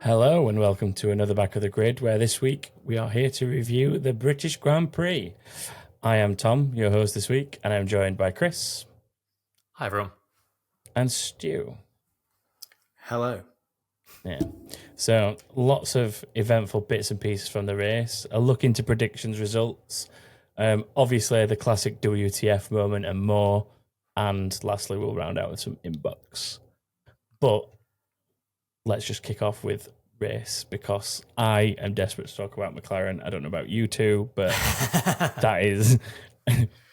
Hello and welcome to another Back of the Grid, where this week we are here to review the British Grand Prix. I am Tom, your host this week, and I'm joined by Chris. Hi, everyone. And Stu. Hello. Yeah. So lots of eventful bits and pieces from the race. A look into predictions, results. Obviously, the classic WTF moment and more. And lastly, we'll round out with some inbox. But let's just kick off with race, because I am desperate to talk about McLaren. I don't know about you two, but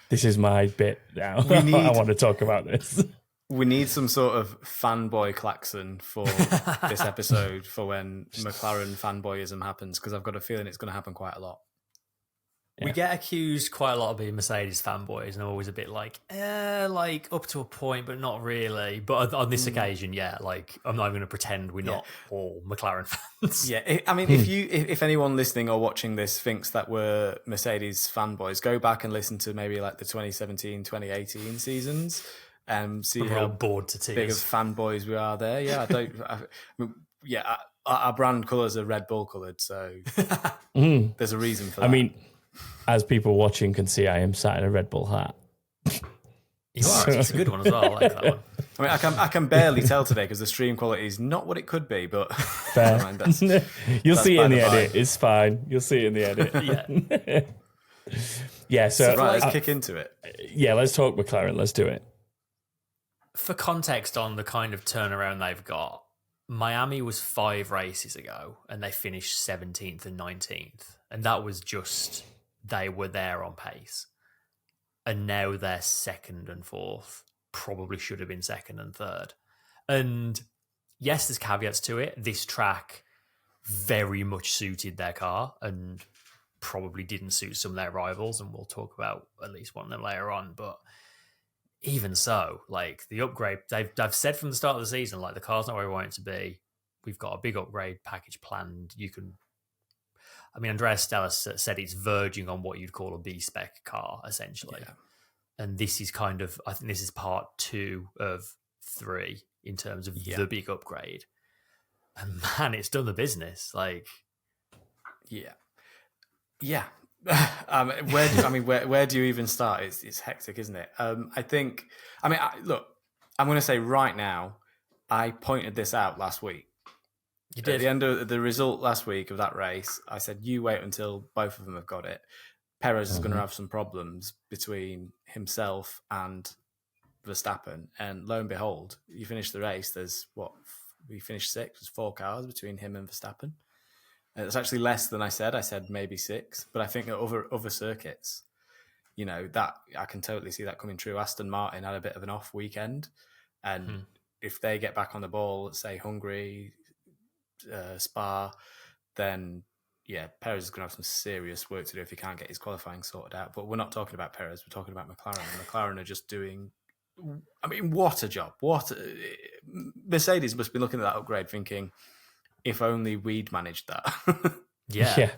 this is my bit now. I want to talk about this. We need some sort of fanboy klaxon for this episode for when McLaren fanboyism happens, because I've got a feeling it's going to happen quite a lot. We get accused quite a lot of being Mercedes fanboys, and I'm always a bit like up to a point, but not really. But on this occasion, I'm not even going to pretend we're not all McLaren fans. Yeah, I mean, if anyone listening or watching this thinks that we're Mercedes fanboys, go back and listen to maybe like the 2017, 2018 seasons and see how bored to tears. Big of fanboys we are there. Yeah, our brand colours are Red Bull coloured, so there's a reason for that. I mean, as people watching can see, I am sat in a Red Bull hat. You are. It's a good one as well. I like that one. I mean, I can barely tell today because the stream quality is not what it could be, but fair. You'll see it in the edit. It's fine. You'll see it in the edit. Yeah. So right, let's kick into it. Yeah, let's talk McLaren. Let's do it. For context on the kind of turnaround they've got, Miami was 5 races ago, and they finished 17th and 19th, and that was just they were there on pace. And now they're 2nd and 4th. Probably should have been 2nd and 3rd. And yes, there's caveats to it. This track very much suited their car and probably didn't suit some of their rivals. And we'll talk about at least one of them later on. But even so, like the upgrade, they've said from the start of the season, like the car's not where we want it to be. We've got a big upgrade package planned. Andreas Stella said it's verging on what you'd call a B-spec car, essentially. Yeah. And this is I think this is part 2 of 3 in terms of the big upgrade. And man, it's done the business. Like, yeah. Where do you even start? It's hectic, isn't it? Look, I'm going to say right now, I pointed this out last week. You did. At the end of the result last week of that race, I said, you wait until both of them have got it. Perez is going to have some problems between himself and Verstappen. And lo and behold, you finish the race, we finished 6th, there's 4 cars between him and Verstappen. And it's actually less than I said. I said maybe 6. But I think at other circuits, that I can totally see that coming true. Aston Martin had a bit of an off weekend. And if they get back on the ball, say Hungary, Spa, then Perez is going to have some serious work to do if he can't get his qualifying sorted out. But we're not talking about Perez, we're talking about McLaren. McLaren are just doing, what a job. Mercedes must be looking at that upgrade thinking, if only we'd managed that. Yeah.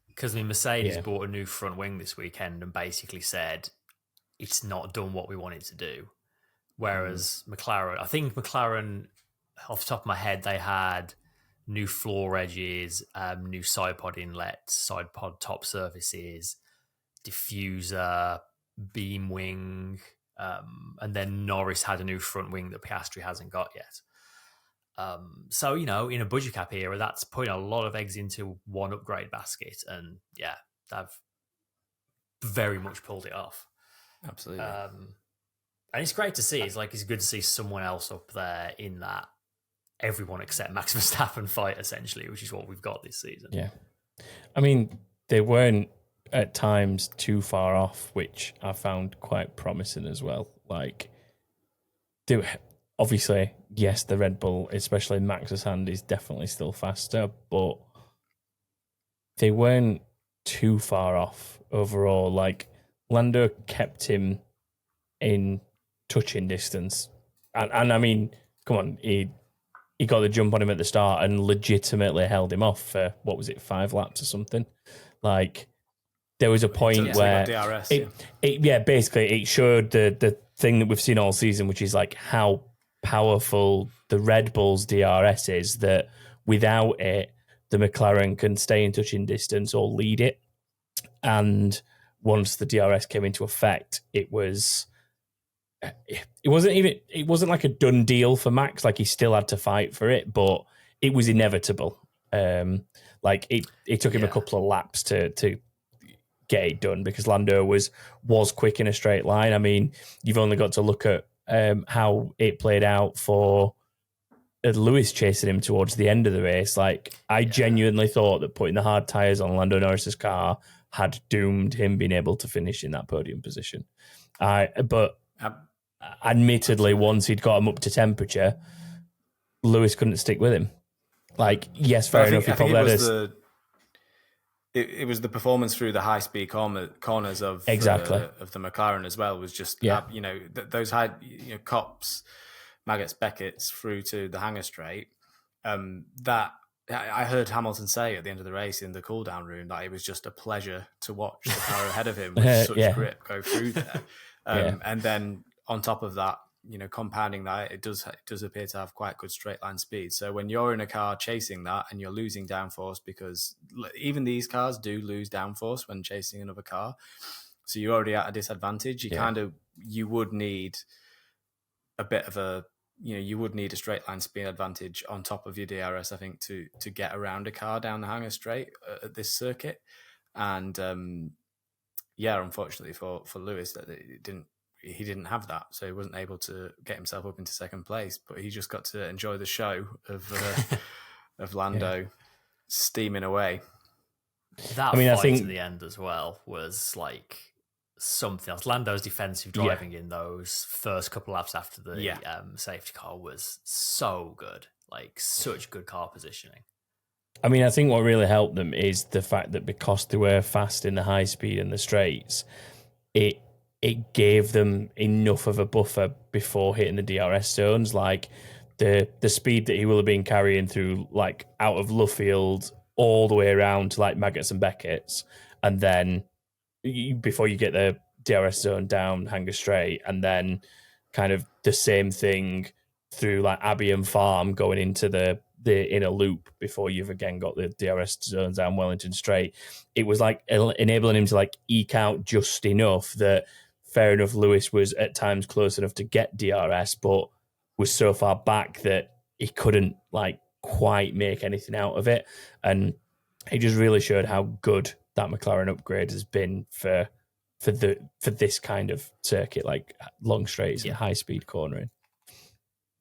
Because Mercedes bought a new front wing this weekend and basically said it's not done what we want it to do. Whereas McLaren, I think McLaren, off the top of my head, they had new floor edges, new side pod inlets, side pod top surfaces, diffuser, beam wing, and then Norris had a new front wing that Piastri hasn't got yet. So, in a budget cap era, that's putting a lot of eggs into one upgrade basket. And they've very much pulled it off. Absolutely. And it's great to see. It's good to see someone else up there in that everyone except Max Verstappen fight, essentially, which is what we've got this season. Yeah. I mean, they weren't at times too far off, which I found quite promising as well. Obviously, yes, the Red Bull, especially Max's hand, is definitely still faster, but they weren't too far off overall. Lando kept him in touching distance. And I mean, come on, he got the jump on him at the start and legitimately held him off for, 5 laps or something? There was a point where DRS, basically it showed the thing that we've seen all season, which is how powerful the Red Bull's DRS is, that without it, the McLaren can stay in touching distance or lead it. And once the DRS came into effect, it wasn't like a done deal for Max. Like, he still had to fight for it, but it was inevitable. Like, it took him a couple of laps to get it done, because Lando was quick in a straight line. I mean, you've only got to look at how it played out for Lewis chasing him towards the end of the race. Like, I genuinely thought that putting the hard tyres on Lando Norris's car had doomed him being able to finish in that podium position. But admittedly, once he'd got him up to temperature, Lewis couldn't stick with him. Like, yes, fair enough. He probably had it was the performance through the high-speed corners of the McLaren as well was just, those high, Cops, Maggots, Beckett's through to the hangar straight. That I heard Hamilton say at the end of the race in the cool-down room that it was just a pleasure to watch the car ahead of him with such grip go through there. And then on top of that, compounding that, it does appear to have quite good straight line speed. So when you're in a car chasing that and you're losing downforce, because even these cars do lose downforce when chasing another car, so you're already at a disadvantage. You would need a bit of a, you would need a straight line speed advantage on top of your DRS, I think, to get around a car down the hangar straight at this circuit. And unfortunately for Lewis, that he didn't have that, so he wasn't able to get himself up into second place. But he just got to enjoy the show of Lando steaming away. That I think at the end as well was like something else. Lando's defensive driving in those first couple laps after the safety car was so good, like such good car positioning. I mean, I think what really helped them is the fact that because they were fast in the high speed and the straights, it gave them enough of a buffer before hitting the DRS zones. Like, the speed that he will have been carrying through, like, out of Luffield all the way around to, like, Maggots and Beckett's, and then before you get the DRS zone down, hangar straight, and then kind of the same thing through, like, Abbey and Farm going into the inner loop before you've again got the DRS zones down Wellington straight. It was like enabling him to, like, eke out just enough that, fair enough, Lewis was at times close enough to get DRS, but was so far back that he couldn't, like, quite make anything out of it. And it just really showed how good that McLaren upgrade has been for this kind of circuit, like long straights and high speed cornering.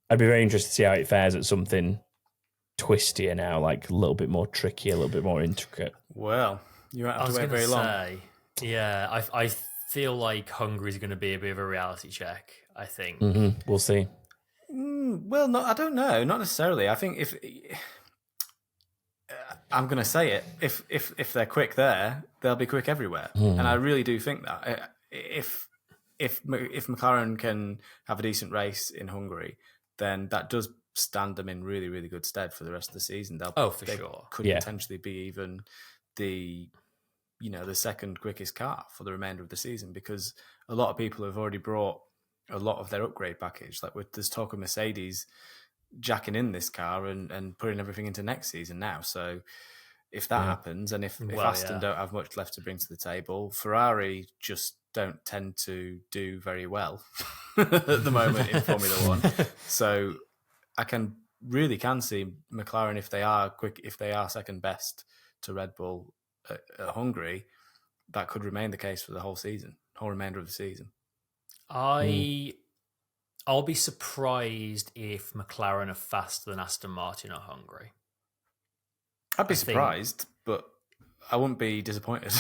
I'd be very interested to see how it fares at something twistier now, like a little bit more tricky, a little bit more intricate. Well, you won't have to wait very long. Yeah, I feel like Hungary's going to be a bit of a reality check, I think. Mm-hmm. We'll see. Well, no, I don't know. Not necessarily. I think if I'm going to say it, if they're quick there, they'll be quick everywhere, and I really do think that if McLaren can have a decent race in Hungary, then that does stand them in really, really good stead for the rest of the season. They sure could potentially be even the second quickest car for the remainder of the season, because a lot of people have already brought a lot of their upgrade package. Like, there's talk of Mercedes jacking in this car and putting everything into next season now. So if that happens, and if Aston don't have much left to bring to the table, Ferrari just don't tend to do very well at the moment in Formula One. So I can see McLaren, if they are quick, if they are second best to Red Bull at Hungary, that could remain the case for the whole remainder of the season. I'll be surprised if McLaren are faster than Aston Martin or Hungary. I'd be surprised, but I wouldn't be disappointed.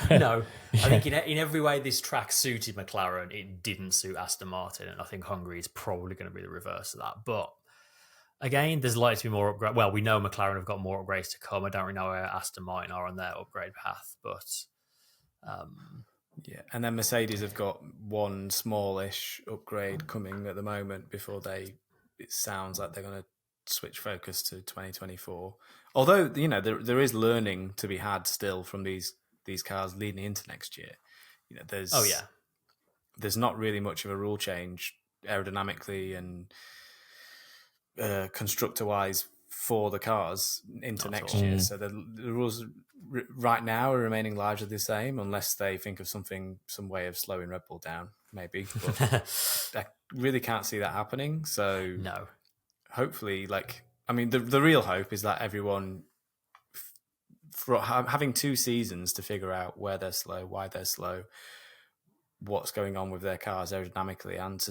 No, I think in every way this track suited McLaren, it didn't suit Aston Martin, and I think Hungary is probably going to be the reverse of that. But again, there's likely to be more upgrade. Well, we know McLaren have got more upgrades to come. I don't really know where Aston Martin are on their upgrade path, but and then Mercedes have got one smallish upgrade coming at the moment before it sounds like they're going to switch focus to 2024. Although, there is learning to be had still from these cars leading into next year. There's not really much of a rule change aerodynamically and constructor-wise for the cars into Not at next all. year. So the rules right now are remaining largely the same, unless they think of some way of slowing Red Bull down, maybe. But I really can't see that happening. So No. hopefully, the real hope is that everyone, for having 2 seasons to figure out where they're slow, why they're slow, what's going on with their cars aerodynamically and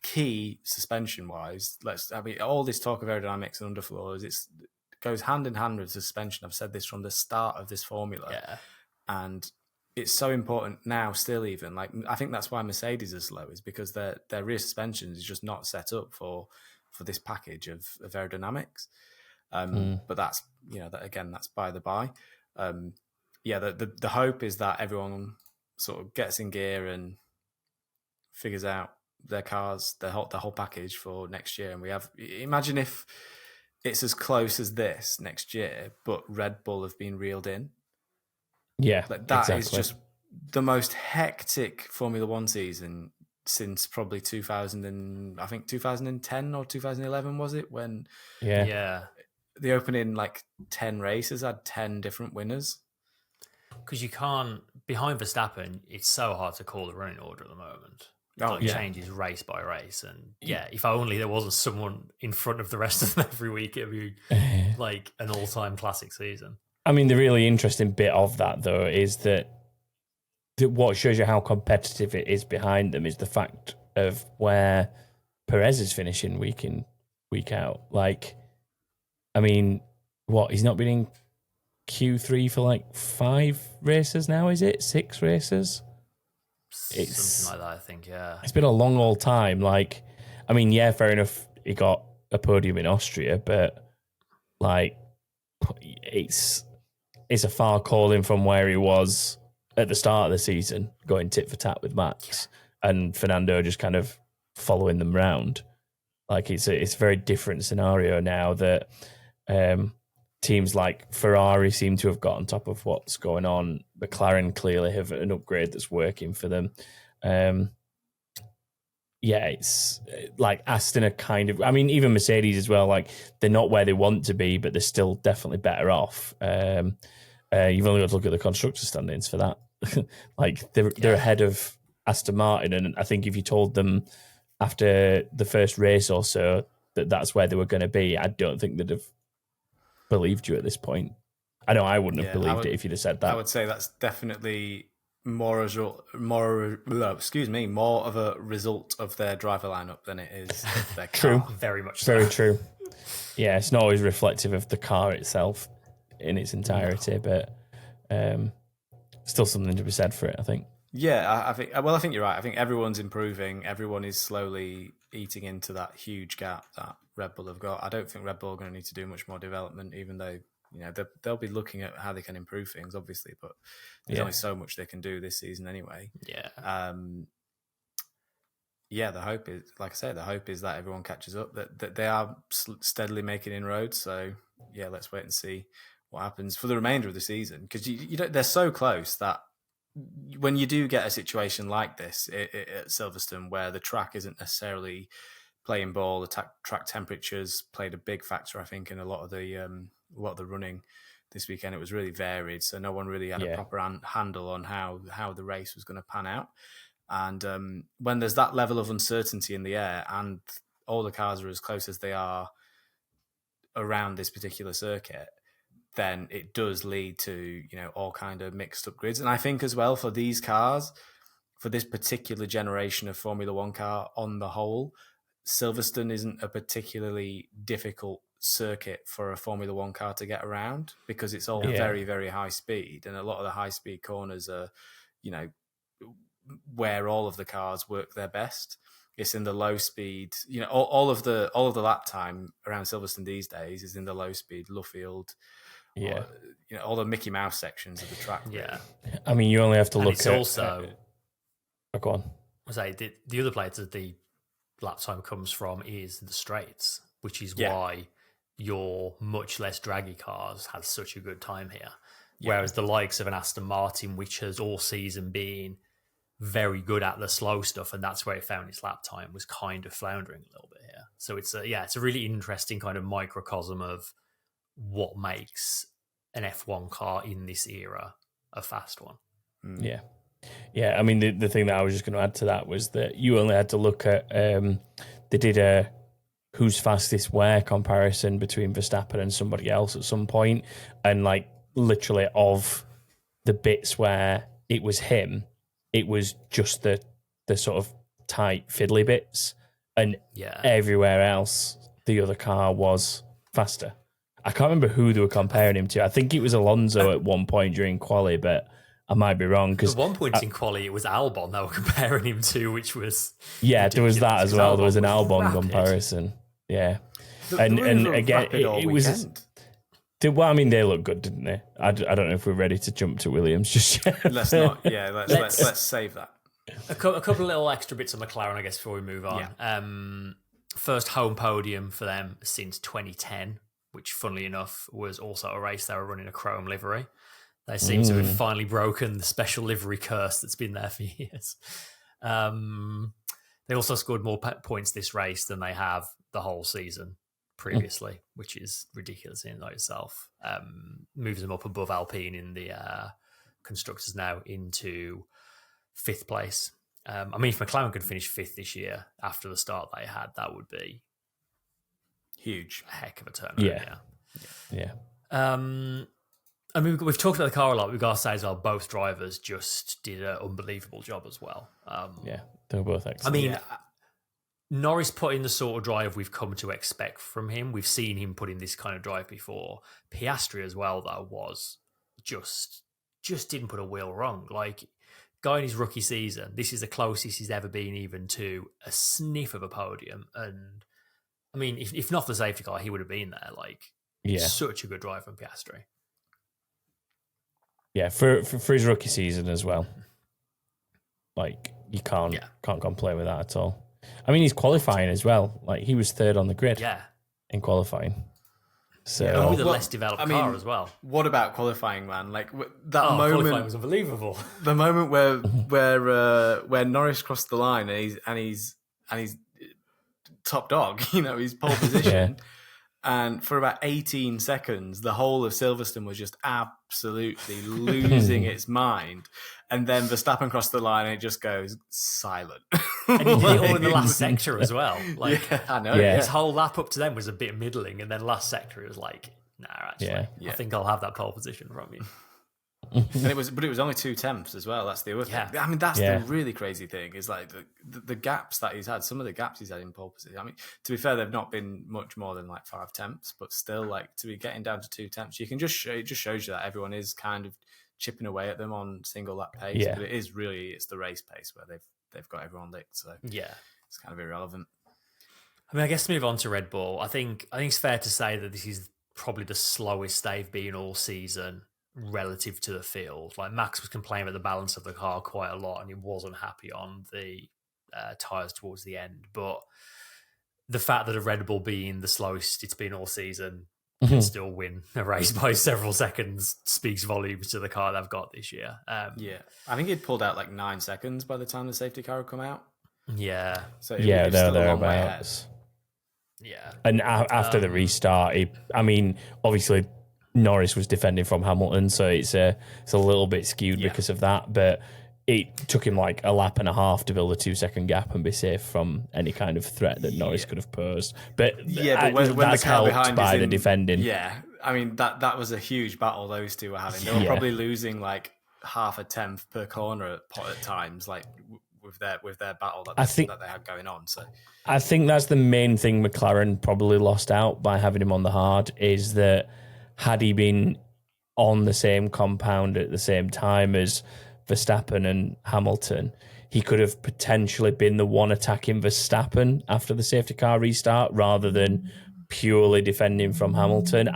key suspension wise. All this talk of aerodynamics and underfloors, it goes hand in hand with suspension. I've said this from the start of this formula, and it's so important now. Still, even I think that's why Mercedes is slow, is because their rear suspension is just not set up for this package of aerodynamics. But that's that's by the by. The hope is that everyone sort of gets in gear and figures out their cars, the whole package for next year. And imagine if it's as close as this next year, but Red Bull have been reeled in. Yeah, that exactly. is just the most hectic Formula One season since probably 2010 or 2011, was it? When the opening 10 races had 10 different winners. Because you can't, behind Verstappen, it's so hard to call the running order at the moment. It changes race by race. And if only there wasn't someone in front of the rest of them every week, it'd be like an all-time classic season. I mean, the really interesting bit of that, though, is that what shows you how competitive it is behind them is the fact of where Perez is finishing week in, week out. He's not been in Q3 for 5 races now, is it? 6 races? It's something like that, I think, yeah. It's been a long old time. Fair enough, he got a podium in Austria, but it's a far calling from where he was at the start of the season, going tit for tat with Max and Fernando just kind of following them round. It's a very different scenario now that teams like Ferrari seem to have got on top of what's going on. McLaren clearly have an upgrade that's working for them. It's Aston are kind of, even Mercedes as well, they're not where they want to be, but they're still definitely better off. You've only got to look at the constructor standings for that. They're ahead of Aston Martin, and I think if you told them after the first race or so that that's where they were going to be, I don't think they'd have believed you at this point. I know I wouldn't have believed it if you'd have said that. I would say that's definitely more of a result of their driver lineup than it is of their car. True. Very much so. Very true. Yeah, it's not always reflective of the car itself in its entirety, but still something to be said for it, I think. Yeah, I think you're right. I think everyone's improving. Everyone is slowly eating into that huge gap that Red Bull have got. I don't think Red Bull are going to need to do much more development, even though they'll be looking at how they can improve things, obviously. But there's only so much they can do this season anyway. Yeah. The hope is, like I said, that everyone catches up. That they are steadily making inroads. So let's wait and see what happens for the remainder of the season, because they're so close that when you do get a situation like this at Silverstone, where the track isn't necessarily playing ball, the track temperatures played a big factor, I think, in a lot of the running this weekend. It was really varied, so no one really had a proper handle on how the race was going to pan out. And when there's that level of uncertainty in the air, and all the cars are as close as they are around this particular circuit, then it does lead to all kind of mixed up grids. And I think as well, for these cars, for this particular generation of Formula One car on the whole, Silverstone isn't a particularly difficult circuit for a Formula One car to get around, because it's all very, very high speed, and a lot of the high speed corners are where all of the cars work their best. It's in the low speed, all of the lap time around Silverstone these days is in the low speed Luffield, all the Mickey Mouse sections of the track. Yeah, really. You only have to look it's at. Also, go on. I say the other place that the lap time comes from is the straights, which is why your much less draggy cars had such a good time here. Whereas the likes of an Aston Martin, which has all season been very good at the slow stuff, and that's where it found its lap time, was kind of floundering a little bit here. So it's a really interesting kind of microcosm of what makes an F1 car in this era a fast one. Yeah. Yeah, I mean, the thing that I was just going to add to that was that you only had to look at, they did a who's fastest where comparison between Verstappen and somebody else at some point, and like literally of the bits where it was him, it was just the sort of tight fiddly bits, and everywhere else the other car was faster. I can't remember who they were comparing him to. I think it was Alonso at one point during quali, but I might be wrong. Because at one point in quali, it was Albon they were comparing him to, which was ridiculous. There was that as well. There was an Albon rapid comparison. Yeah, and again, it was. Well, I mean, they look good, didn't they? I don't know if we're ready to jump to Williams just yet. Let's not. Yeah, let's save that. A couple of little extra bits on McLaren, I guess, before we move on. Yeah. First home podium for them since 2010, which, funnily enough, was also a race they were running a chrome livery. They seem to have finally broken the special livery curse that's been there for years. They also scored more points this race than they have the whole season previously, which is ridiculous in and of itself. Moves them up above Alpine in the constructors now into 5th place. I mean, if McLaren could finish 5th this year after the start they had, that would be huge. A heck of a turnaround. Yeah. I mean, we've talked about the car a lot. We've got to say as well, both drivers just did an unbelievable job as well. They were both excellent. I mean, Norris put in the sort of drive we've come to expect from him. We've seen him put in this kind of drive before. Piastri as well, though, was just didn't put a wheel wrong. Like, guy in his rookie season, this is the closest he's ever been even to a sniff of a podium. And, I mean, if not for the safety car, he would have been there. Like, such a good drive from Piastri. Yeah, for his rookie season as well. Like, you can't complain with that at all. I mean, he's qualifying as well. Like, he was 3rd on the grid in qualifying. So with a less developed car as well. What about qualifying, man? Like that moment, qualifying was unbelievable. The moment where Norris crossed the line and he's top dog, he's pole position. And for about 18 seconds, the whole of Silverstone was just absolutely losing its mind. And then Verstappen crossed the line and it just goes silent. And he did it all in the last sector as well. Like, I know. His whole lap up to them was a bit middling. And then last sector, it was like, nah, actually, I think I'll have that pole position from you. And it was only 2 tenths as well. That's the other thing. I mean, that's the really crazy thing is like the gaps that he's had. Some of the gaps he's had in pole position. I mean, to be fair, they've not been much more than like 5 tenths, but still, like to be getting down to 2 tenths, you can it just shows you that everyone is kind of chipping away at them on single lap pace. Yeah. But it's the race pace where they've got everyone licked. So it's kind of irrelevant. I mean, I guess to move on to Red Bull, I think it's fair to say that this is probably the slowest they've been all season relative to the field. Like Max was complaining about the balance of the car quite a lot and he wasn't happy on the tyres towards the end. But the fact that a Red Bull being the slowest it's been all season can still win a race by several seconds speaks volumes to the car they've got this year. I think he'd pulled out like 9 seconds by the time the safety car had come out. Yeah. So they're thereabouts. Yeah. And after the restart, obviously Norris was defending from Hamilton, so it's a little bit skewed because of that. But it took him like a lap and a half to build a 2-second gap and be safe from any kind of threat that Norris could have posed. But when that's the car helped by the defending. Yeah, I mean that was a huge battle those two were having. They were probably losing like half a tenth per corner at times, like with their battle that they had going on. So I think that's the main thing McLaren probably lost out by having him on the hard is that. Had he been on the same compound at the same time as Verstappen and Hamilton, he could have potentially been the one attacking Verstappen after the safety car restart rather than purely defending from Hamilton.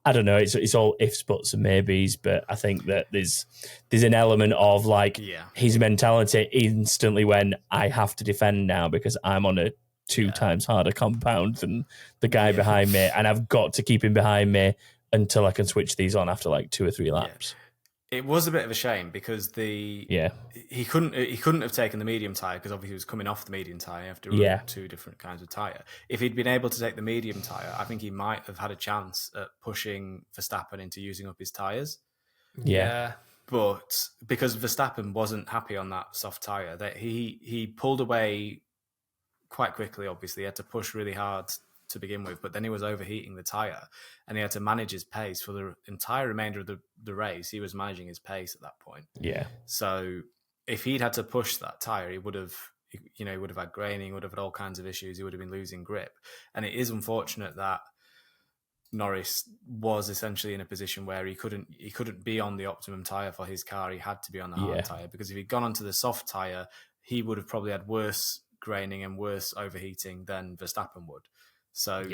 I don't know. It's all ifs, buts, and maybes, but I think that there's an element of like his mentality instantly when I have to defend now because I'm on a 2 times harder compound than the guy behind me, and I've got to keep him behind me until I can switch these on after like 2 or 3 laps. It was a bit of a shame because he couldn't have taken the medium tyre because obviously he was coming off the medium tyre. You have to run two different kinds of tyre. If he'd been able to take the medium tyre, I think he might have had a chance at pushing Verstappen into using up his tyres. Yeah. But because Verstappen wasn't happy on that soft tyre, that he pulled away quite quickly. Obviously, he had to push really hard to begin with, but then he was overheating the tyre and he had to manage his pace for the entire remainder of the race. He was managing his pace at that point. Yeah. So if he'd had to push that tyre, he would have had graining, would have had all kinds of issues. He would have been losing grip. And it is unfortunate that Norris was essentially in a position where he couldn't be on the optimum tyre for his car. He had to be on the hard tyre because if he'd gone onto the soft tyre, he would have probably had worse graining and worse overheating than Verstappen would. So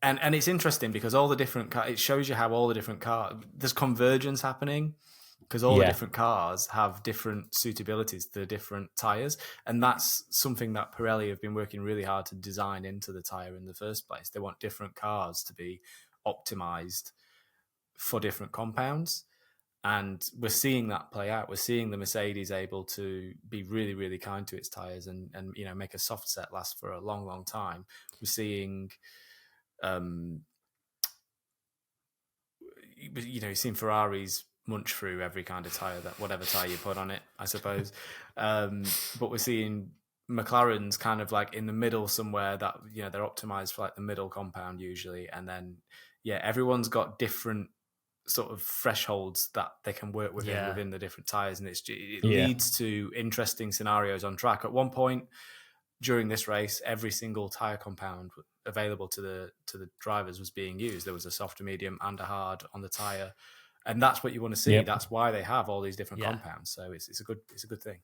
and it's interesting because all the different cars, it shows you how all the different cars, there's convergence happening because all the different cars have different suitabilities to the different tyres, and that's something that Pirelli have been working really hard to design into the tyre in the first place. They want different cars to be optimized for different compounds. And we're seeing that play out. We're seeing the Mercedes able to be really, really kind to its tyres and make a soft set last for a long, long time. We're seeing, you've seen Ferraris munch through every kind of tyre, that whatever tyre you put on it, I suppose. But we're seeing McLaren's kind of like in the middle somewhere that, they're optimised for like the middle compound usually. And then, everyone's got different sort of thresholds that they can work within the different tyres, and it leads to interesting scenarios on track. At one point during this race, every single tyre compound available to the drivers was being used. There was a soft, a medium, and a hard on the tyre, and that's what you want to see. That's why they have all these different compounds. So it's a good thing.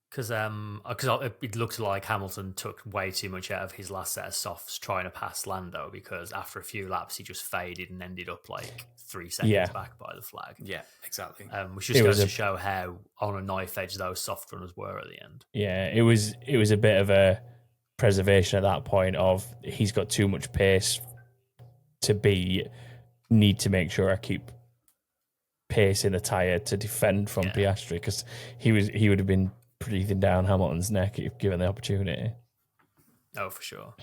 Because it looked like Hamilton took way too much out of his last set of softs trying to pass Lando, because after a few laps he just faded and ended up like 3 seconds back by the flag. Yeah, exactly. Which just goes to show how on a knife edge those soft runners were at the end. Yeah, it was a bit of a preservation at that point of he's got too much pace to need to make sure I keep pace in the tyre to defend from Piastri, because he would have been breathing down Hamilton's neck if given the opportunity. Oh, for sure.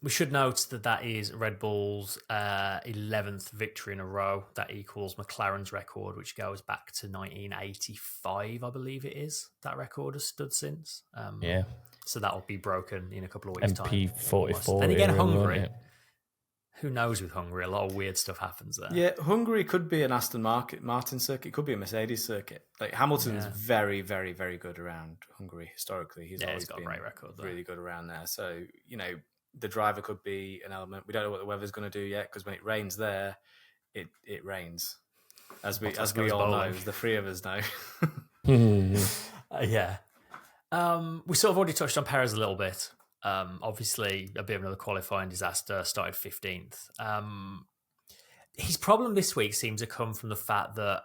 We should note that is Red Bull's 11th victory in a row. That equals McLaren's record, which goes back to 1985, I believe it is. That record has stood since. So that will be broken in a couple of weeks' time. MP44. Then again, Hungary. Who knows with Hungary? A lot of weird stuff happens there. Yeah, Hungary could be an Aston Martin circuit. It could be a Mercedes circuit. Like Hamilton's very, very, very good around Hungary historically. He's always got a great record there. Really good around there. So, the driver could be an element. We don't know what the weather's going to do yet, because when it rains there, it rains. As we all know, the three of us know. We sort of already touched on Perez a little bit. Obviously, a bit of another qualifying disaster, started 15th. His problem this week seems to come from the fact that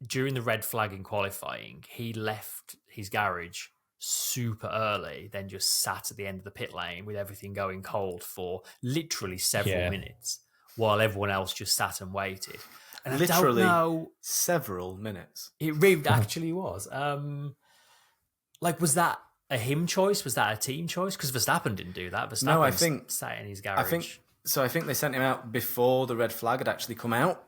during the red flag in qualifying, he left his garage super early, then just sat at the end of the pit lane with everything going cold for literally several minutes, while everyone else just sat and waited. And literally I don't know, several minutes. It really actually was. Was that a him choice? Was that a team choice? Because Verstappen didn't do that. Verstappen I think sat in his garage. I think they sent him out before the red flag had actually come out.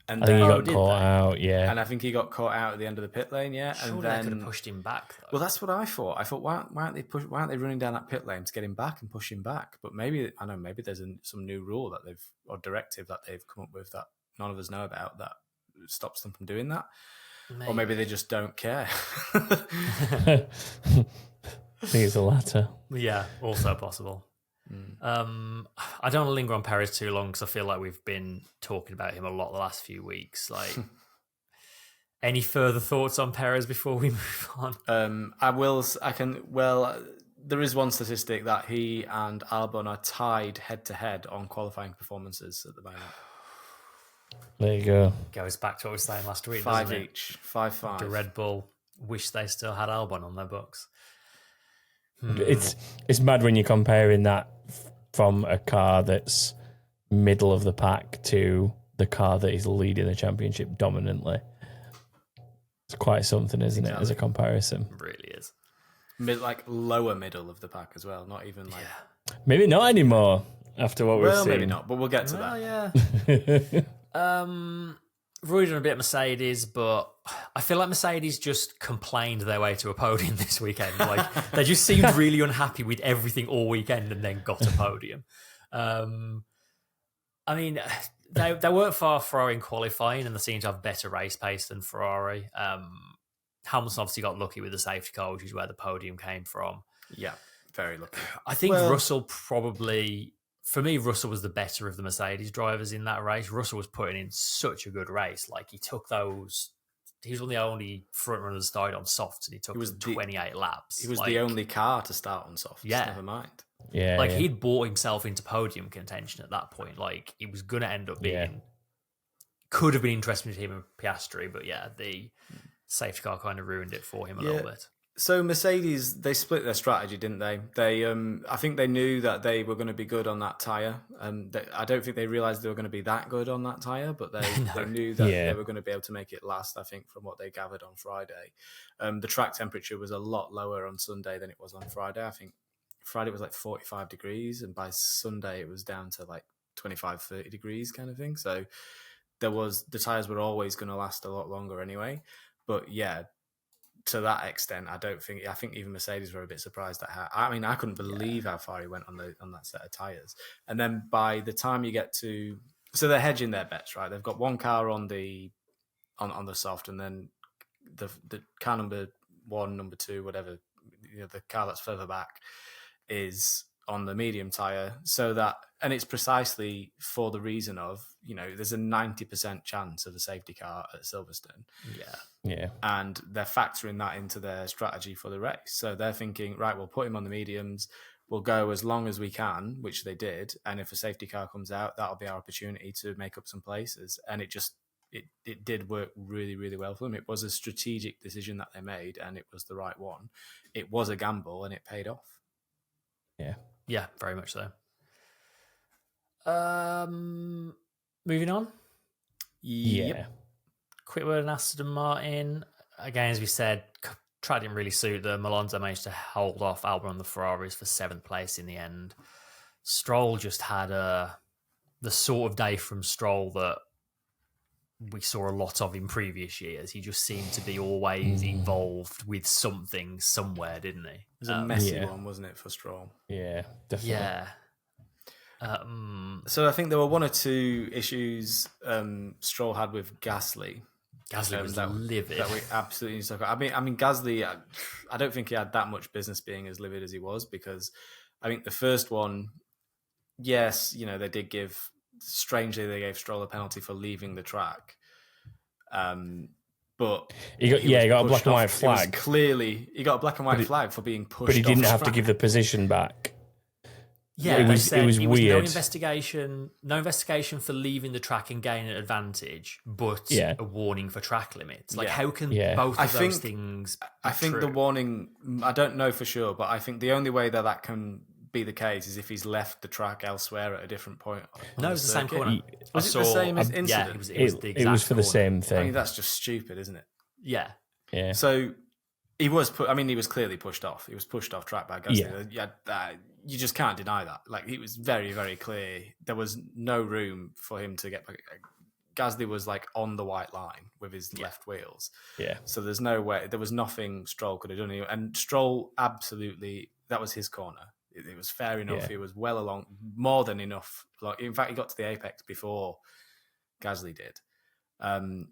And I think he got caught out, And I think he got caught out at the end of the pit lane, Surely and then they could have pushed him back, though. Well, that's what I thought. I thought, why aren't they running down that pit lane to get him back and push him back? But maybe there's some new rule or directive that they've come up with that none of us know about that stops them from doing that. Or maybe they just don't care. I think it's the latter. Yeah, also possible. I don't want to linger on Perez too long, because I feel like we've been talking about him a lot the last few weeks. Like, any further thoughts on Perez before we move on? There is one statistic that he and Albon are tied head to head on qualifying performances at the moment. There you go. Goes back to what we were saying last week. 5 each. 5-5. The Red Bull wish they still had Albon on their books. It's mad when you're comparing that from a car that's middle of the pack to the car that is leading the championship dominantly. It's quite something, isn't it, as a comparison? It really is. Like lower middle of the pack as well, not even like... Maybe not anymore after what we've seen. Well, maybe not, but we'll get to that. Yeah. Roy done a bit of Mercedes, but I feel like Mercedes just complained their way to a podium this weekend. Like they just seemed really unhappy with everything all weekend and then got a podium. I mean, they weren't far Ferrari in qualifying and they seemed to have better race pace than Ferrari. Hamilton obviously got lucky with the safety car, which is where the podium came from. Yeah, very lucky. I think Russell probably... For me, Russell was the better of the Mercedes drivers in that race. Russell was putting in such a good race. Like, he took those... He was one of the only front runners that started on softs, and he took 28 laps. He was the only car to start on softs, never mind. Yeah, like, he'd bought himself into podium contention at that point. Like, he was going to end up being... Yeah. Could have been interesting to him and Piastri, but yeah, the safety car kind of ruined it for him a little bit. So Mercedes, they split their strategy, didn't they? They, I think they knew that they were going to be good on that tyre. I don't think they realised they were going to be that good on that tyre, but they knew that they were going to be able to make it last, I think, from what they gathered on Friday. The track temperature was a lot lower on Sunday than it was on Friday. I think Friday was like 45 degrees, and by Sunday it was down to like 25, 30 degrees kind of thing. So the tyres were always going to last a lot longer anyway. But yeah, to that extent, I think even Mercedes were a bit surprised at how. I mean, I couldn't believe how far he went on that set of tyres. And then by the time you get to, so they're hedging their bets, right? They've got one car on the soft, and then the car number 1, number 2, whatever, the car that's further back is on the medium tyre. So that, and it's precisely for the reason of, there's a 90% chance of a safety car at Silverstone. Yeah. And they're factoring that into their strategy for the race. So they're thinking, right, we'll put him on the mediums. We'll go as long as we can, which they did. And if a safety car comes out, that'll be our opportunity to make up some places. And it did work really, really well for them. It was a strategic decision that they made, and it was the right one. It was a gamble, and it paid off. Yeah. Yeah, very much so. Moving on. Yep. Quick word on Aston Martin. Again, as we said, track didn't really suit them. Alonso managed to hold off Albon on the Ferraris for 7th place in the end. Stroll just had the sort of day from Stroll that we saw a lot of in previous years. He just seemed to be always involved with something somewhere, didn't he? It was a messy one, wasn't it, for Stroll? Yeah, definitely. Yeah. So I think there were 1 or 2 issues Stroll had with Gasly. Gasly was livid. That we absolutely need to talk about. I mean, Gasly, I don't think he had that much business being as livid as he was, because I think the first one, yes, they did give... Strangely, they gave Stroll a penalty for leaving the track. But he got a black and white flag. He got a black and white flag for being pushed off. But he didn't have to give the position back. Yeah, it was weird. No investigation for leaving the track and gaining an advantage, but a warning for track limits. Like, how can both of those things be I think true? the warning, I don't know for sure, but I think the only way that can be the case is if he's left the track elsewhere at a different point. No, it was the same corner. Was it the same incident? Yeah, it was the exact it was for the corner. same thing. I mean, that's just stupid, isn't it? Yeah. So he was he was clearly pushed off. He was pushed off track by Gasly. You just can't deny that. Like, it was very, very clear. There was no room for him to get back. Gasly was like on the white line with his left wheels. Yeah. So there's no way, there was nothing Stroll could have done. And Stroll, absolutely, that was his corner. It was fair enough. Yeah. He was well along, more than enough. Like, in fact, he got to the apex before Gasly did.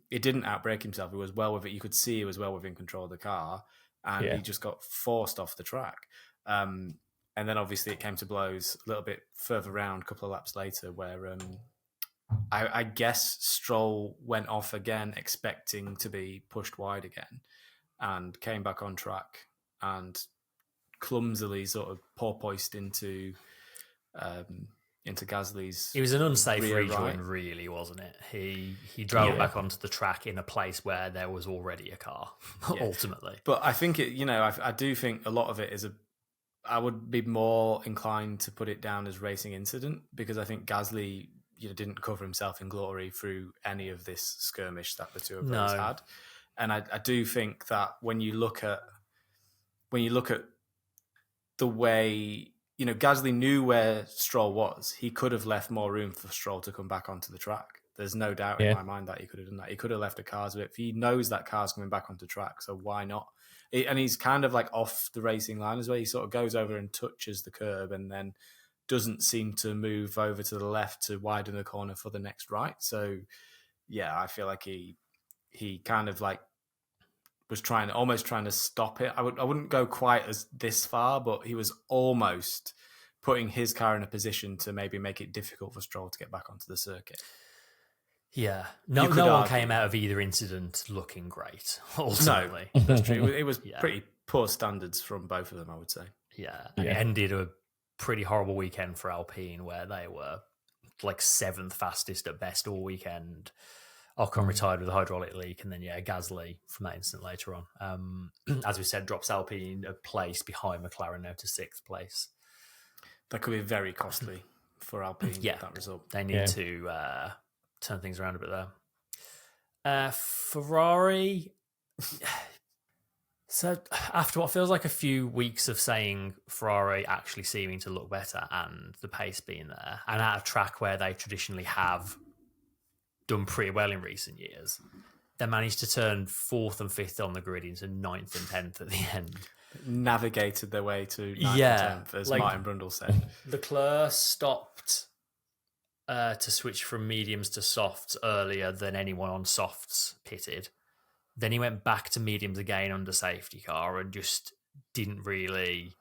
He didn't outbrake himself. He was well with it. You could see he was well within control of the car, and he just got forced off the track. And then obviously it came to blows a little bit further round, a couple of laps later, where I guess Stroll went off again, expecting to be pushed wide again, and came back on track and clumsily sort of porpoised into Gasly's. It was an unsafe rear rejoin, right. Really, wasn't it? He drove back onto the track in a place where there was already a car, ultimately. But I think I do think a lot of it is I would be more inclined to put it down as racing incident, because I think Gasly, didn't cover himself in glory through any of this skirmish that the two of those had. And I do think that when you look at the way, Gasly knew where Stroll was, he could have left more room for Stroll to come back onto the track. There's no doubt in my mind that he could have done that. He could have left the cars with it. He knows that car's coming back onto track, so why not? And he's kind of like off the racing line as well. He sort of goes over and touches the curb and then doesn't seem to move over to the left to widen the corner for the next right. So, yeah, I feel like he kind of like was almost trying to stop it. I wouldn't go quite as this far, but he was almost putting his car in a position to maybe make it difficult for Stroll to get back onto the circuit. Yeah. No one came out of either incident looking great, ultimately. No, that's true. It was pretty poor standards from both of them, I would say. Yeah. And it ended a pretty horrible weekend for Alpine, where they were like 7th fastest at best all weekend. Ocon retired with a hydraulic leak, and then Gasly from that incident later on. As we said, drops Alpine a place behind McLaren now to 6th place. That could be very costly for Alpine. That result. They need to turn things around a bit there. Ferrari. So after what feels like a few weeks of saying Ferrari actually seeming to look better and the pace being there, and at a track where they traditionally have done pretty well in recent years, they managed to turn 4th and 5th on the grid into 9th and 10th at the end. Navigated their way to 9th and 10th, as Martin Brundle said. Leclerc stopped to switch from mediums to softs earlier than anyone on softs pitted. Then he went back to mediums again under safety car and just didn't really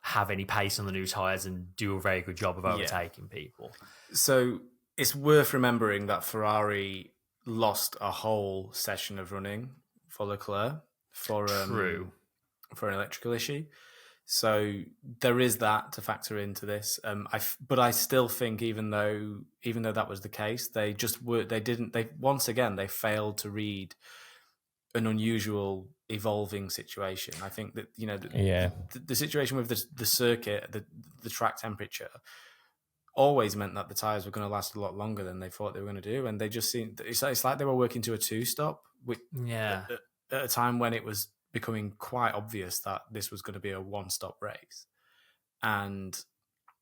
have any pace on the new tyres and do a very good job of overtaking people. So it's worth remembering that Ferrari lost a whole session of running for Leclerc for an electrical issue. So there is that to factor into this. But I still think even though that was the case, they failed to read an unusual evolving situation. I think that the situation with the circuit, the track temperature, always meant that the tyres were going to last a lot longer than they thought they were going to do, and they just seemed it's like they were working to a 2-stop. At a time when it was becoming quite obvious that this was going to be a 1-stop race, and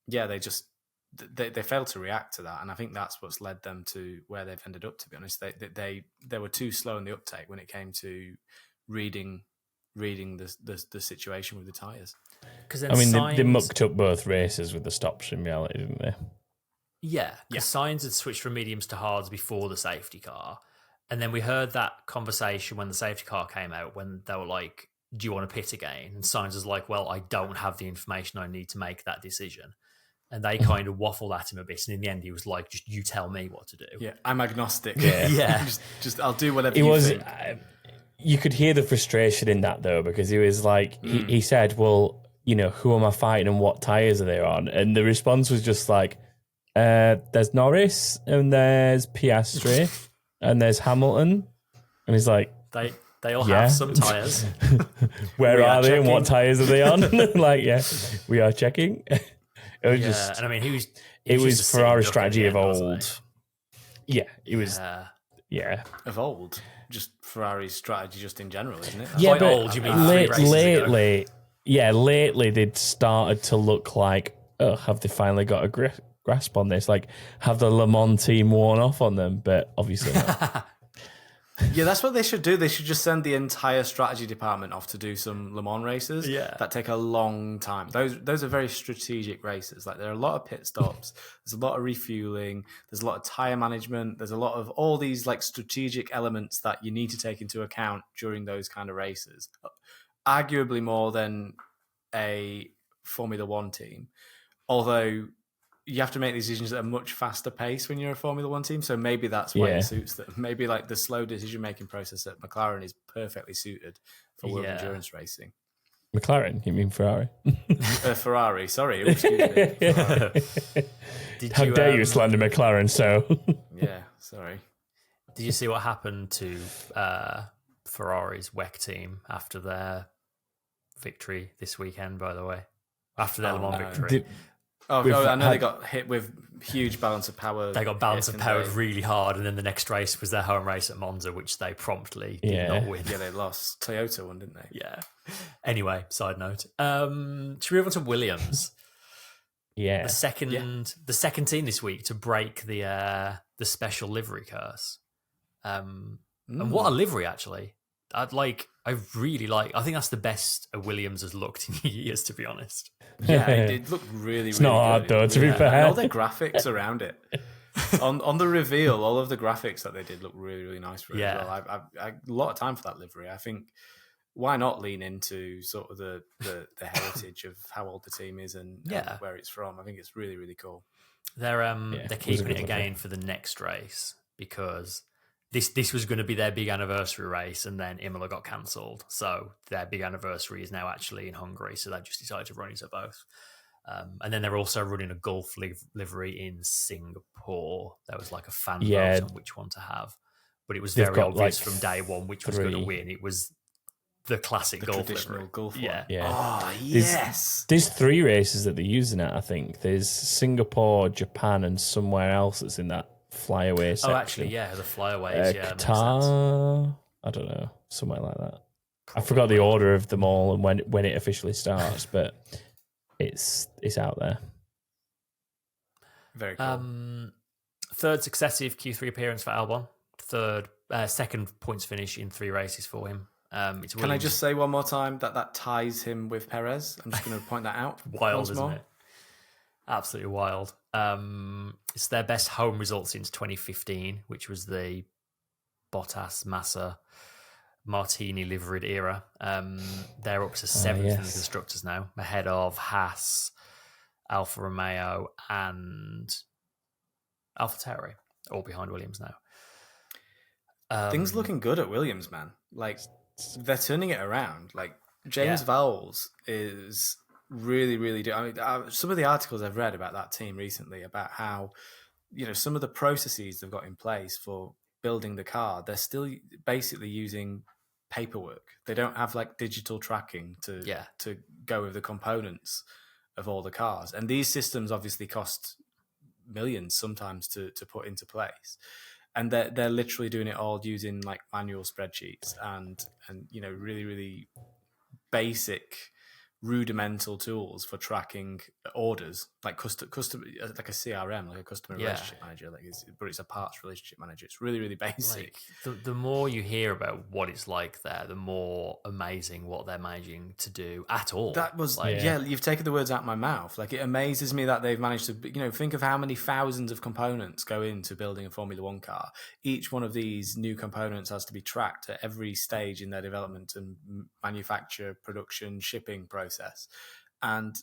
they failed to react to that, and I think that's what's led them to where they've ended up. To be honest, they were too slow in the uptake when it came to reading the situation with the tyres. They mucked up both races with the stops in reality, didn't they? Yeah, because Sainz had switched from mediums to hards before the safety car. And then we heard that conversation when the safety car came out, when they were like, do you want to pit again? And Sainz was like, well, I don't have the information I need to make that decision. And they kind of waffled at him a bit. And in the end, he was like, just you tell me what to do. Yeah, I'm agnostic. Yeah. just I'll do whatever you think. You could hear the frustration in that, though, because he was like, he said, well, who am I fighting and what tyres are they on? And the response was just like, there's Norris and there's Piastri and there's Hamilton. And he's like, they all have some tyres. Where are they and what tyres are they on? We are checking. It was just, and I mean, it was Ferrari's strategy of old. Yeah, it was. Yeah, of old. Just Ferrari's strategy, just in general, isn't it? But old. You mean lately? Yeah, lately they'd started to look like, oh, have they finally got a grasp on this? Like, have the Le Mans team worn off on them? But obviously not. Yeah, that's what they should do. They should just send the entire strategy department off to do some Le Mans races that take a long time. Those are very strategic races. Like, there are a lot of pit stops. There's a lot of refueling. There's a lot of tire management. There's a lot of all these like strategic elements that you need to take into account during those kind of races. Arguably more than a Formula One team, although you have to make decisions at a much faster pace when you're a Formula One team. So maybe that's why it suits them. Maybe like the slow decision-making process at McLaren is perfectly suited for world endurance racing. McLaren? You mean Ferrari? Ferrari, sorry. Oh, excuse me. Ferrari. How dare you slander McLaren, so... Yeah, sorry. Did you see what happened to Ferrari's WEC team after their victory this weekend, by the way? After their Le Mans victory. I know they got hit with huge balance of power. They got balance of power really hard, and then the next race was their home race at Monza, which they promptly did not win. Yeah, they lost. Toyota won, didn't they? Yeah. Anyway, side note. Should we move on to Williams? Yeah. The second team this week to break the special livery curse. And what a livery, actually. I think that's the best a Williams has looked in years, to be honest. Yeah, it looked really, it's really not hard, good. though, to be fair. And all the graphics around it. on the reveal, all of the graphics that they did look really, really nice for it as well. I a lot of time for that livery. I think, why not lean into sort of the heritage of how old the team is and where it's from? I think it's really, really cool. They're keeping it again for the next race because this was going to be their big anniversary race, and then Imola got cancelled. So their big anniversary is now actually in Hungary. So they just decided to run into both. And then they're also running a Gulf livery in Singapore. There was like a fan vote on which one to have, but it was very obvious from day one which was going to win. It was the classic Gulf livery. Gulf one. Yeah. Oh, yes. There's 3 races that they're using it, I think. There's Singapore, Japan, and somewhere else that's in that flyaway section. Oh, actually, the flyaways. Qatar, I don't know, somewhere like that. I forgot the order of them all and when it officially starts, but it's out there. Very cool. Third successive Q3 appearance for Albon. Second points finish in 3 races for him. Can I just say one more time that ties him with Perez? I'm just going to point that out. Wild, isn't it? Absolutely wild. It's their best home result since 2015, which was the Bottas, Massa, Martini liveried era. They're up to 7th in the constructors now, ahead of Haas, Alfa Romeo, and Tauri, all behind Williams now. Things looking good at Williams, man. Like, they're turning it around. Like, James Vowles is really, really I mean, some of the articles I've read about that team recently about how, some of the processes they've got in place for building the car, they're still basically using paperwork. They don't have like digital tracking to go with the components of all the cars. And these systems obviously cost millions sometimes to put into place. And they're literally doing it all using like manual spreadsheets and really, really basic rudimental tools for tracking orders, like custom like a CRM, like a customer relationship manager, but it's a parts relationship manager. It's really, really basic. Like, the more you hear about what it's like there, the more amazing what they're managing to do at all. That was you've taken the words out of my mouth. Like, it amazes me that they've managed to, think of how many thousands of components go into building a Formula One car. Each one of these new components has to be tracked at every stage in their development and manufacture, production, shipping process. And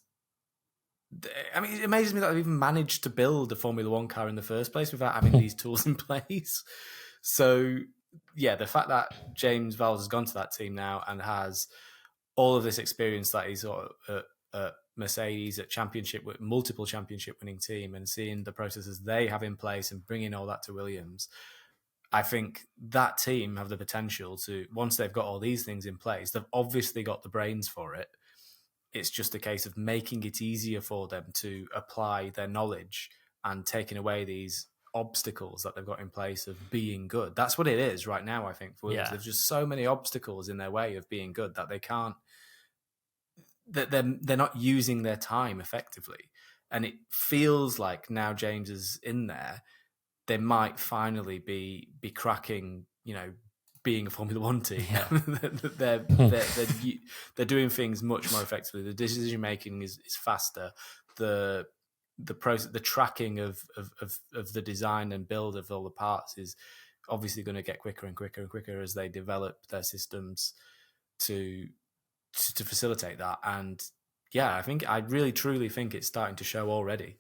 I mean, it amazes me that they've even managed to build a Formula One car in the first place without having these tools in place. So, the fact that James Vowles has gone to that team now and has all of this experience that he's got at Mercedes, at multiple championship winning team, and seeing the processes they have in place and bringing all that to Williams, I think that team have the potential to, once they've got all these things in place, they've obviously got the brains for it. It's just a case of making it easier for them to apply their knowledge and taking away these obstacles that they've got in place of being good. That's what it is right now, I think, for Williams. There's just so many obstacles in their way of being good that they can't, they're not using their time effectively. And it feels like now James is in there, they might finally be cracking, being a Formula One team. they're doing things much more effectively. The decision making is faster. The process, the tracking of the design and build of all the parts is obviously going to get quicker and quicker and quicker as they develop their systems to facilitate that. And I really truly think it's starting to show already.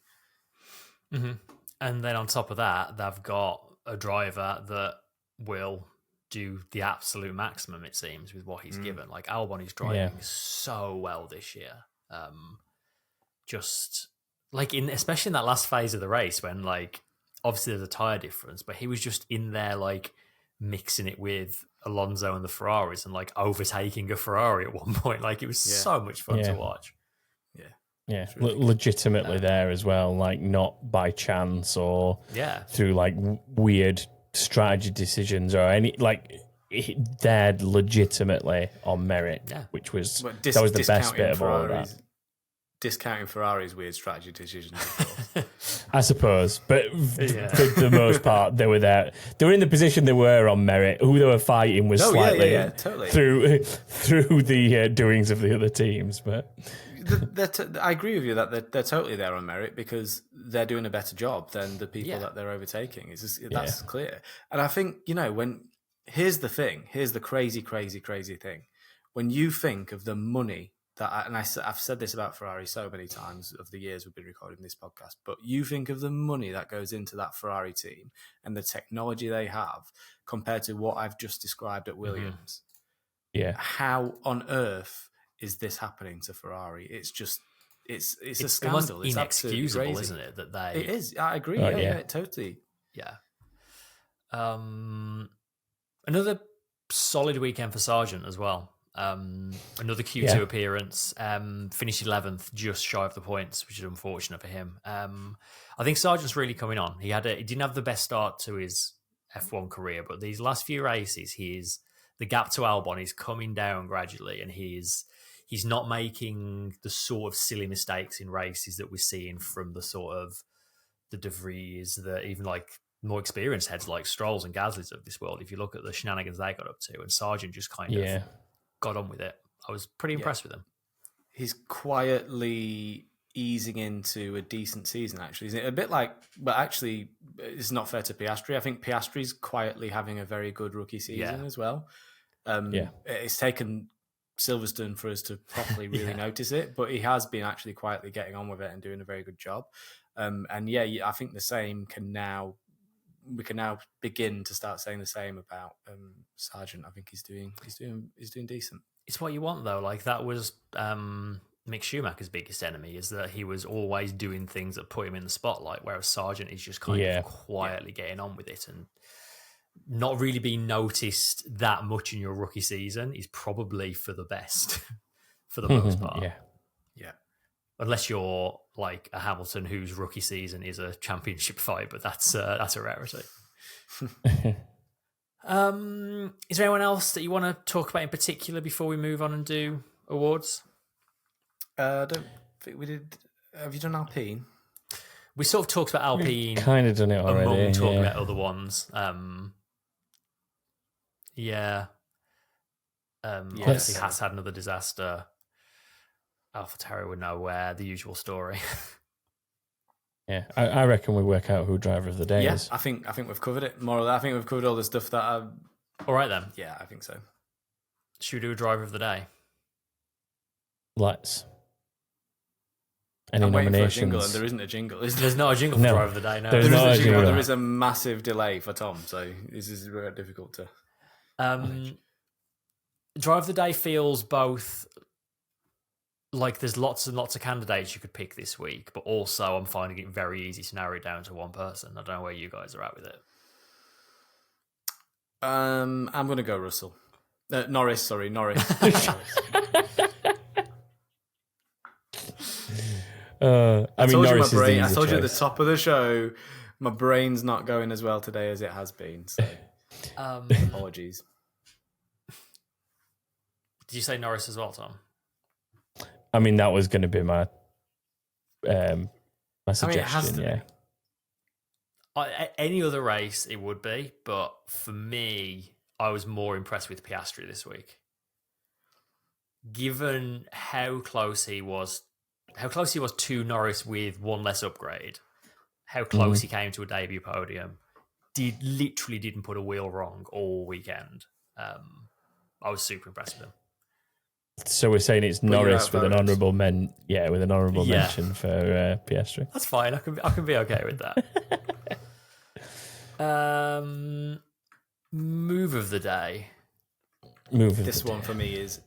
Mm-hmm. And then on top of that, they've got a driver that will do the absolute maximum, it seems, with what he's given. Like, Albon is driving so well this year. Just like especially in that last phase of the race when, like, obviously there's a tyre difference, but he was just in there, like, mixing it with Alonso and the Ferraris and, like, overtaking a Ferrari at one point. Like, it was so much fun to watch. Yeah. Yeah, It's really good. legitimately there as well, like not by chance or through like weird strategy decisions or any like they're legitimately on merit, which was that was the best bit of all of that. Discounting Ferrari's weird strategy decisions, of course. I suppose, but for the most part, they were there. They were in the position they were on merit. Who they were fighting was slightly totally. through the doings of the other teams. But I agree with you that they're totally there on merit because they're doing a better job than the people that they're overtaking. That's clear. And I think, here's the thing. Here's the crazy thing. When you think of the money I've said this about Ferrari so many times of the years we've been recording this podcast, but you think of the money that goes into that Ferrari team and the technology they have compared to what I've just described at Williams. Yeah. How on earth is this happening to Ferrari? It's a scandal. It's inexcusable, isn't it? It is. I agree. Totally. Yeah. Another solid weekend for Sargent as well. Another Q2 appearance, finished 11th, just shy of the points, which is unfortunate for him. I think Sargent's really coming on. He didn't have the best start to his F1 career, but these last few races, the gap to Albon is coming down gradually, and he's not making the sort of silly mistakes in races that we're seeing from the sort of the De Vries, even like more experienced heads like Strolls and Gasly's of this world. If you look at the shenanigans they got up to, and Sargent just kind of got on with it. I was pretty impressed with him. He's quietly easing into a decent season, actually. Is it a bit like, but actually, it's not fair to Piastri. I think Piastri's quietly having a very good rookie season as well. It's taken Silverstone for us to properly really notice it, but he has been actually quietly getting on with it and doing a very good job. I think the same we can now begin to start saying the same about Sargent. I think he's doing decent. It's what you want though. Like that was Mick Schumacher's biggest enemy, is that he was always doing things that put him in the spotlight, whereas Sargent is just kind of quietly getting on with it and not really being noticed that much in your rookie season is probably for the best for the most part. Yeah. Unless you're like a Hamilton whose rookie season is a championship fight, but that's a rarity. Is there anyone else that you want to talk about in particular before we move on and do awards? I don't think we did. Have you done Alpine? We sort of talked about Alpine. Kind of done it already. Among talking about other ones. Obviously has had another disaster. AlphaTauri were nowhere, the usual story. Yeah, I reckon we work out who driver of the day is. I think we've covered it. More or less, I think we've covered all the stuff that All right then. Yeah, I think so. Should we do a driver of the day? Let's. Any I'm nominations? Waiting for a jingle and there isn't a jingle. There's not a jingle for driver of the day. No, there's not a jingle. There is a massive delay for Tom, so this is very difficult to. Driver of the day feels both like there's lots and lots of candidates you could pick this week, but also I'm finding it very easy to narrow it down to one person. I don't know where you guys are at with it. I'm going to go Russell. Norris, sorry, Norris. I told Norris I told you at the top of the show, my brain's not going as well today as it has been. So apologies. Did you say Norris as well, Tom? I mean, that was going to be my suggestion. Any other race, it would be, but for me, I was more impressed with Piastri this week. Given how close he was to Norris with one less upgrade, how close he came to a debut podium, literally didn't put a wheel wrong all weekend. I was super impressed with him. So we're saying it's Norris with an honourable mention for Piastri. That's fine. I can be okay with that. Move of the day. This one for me is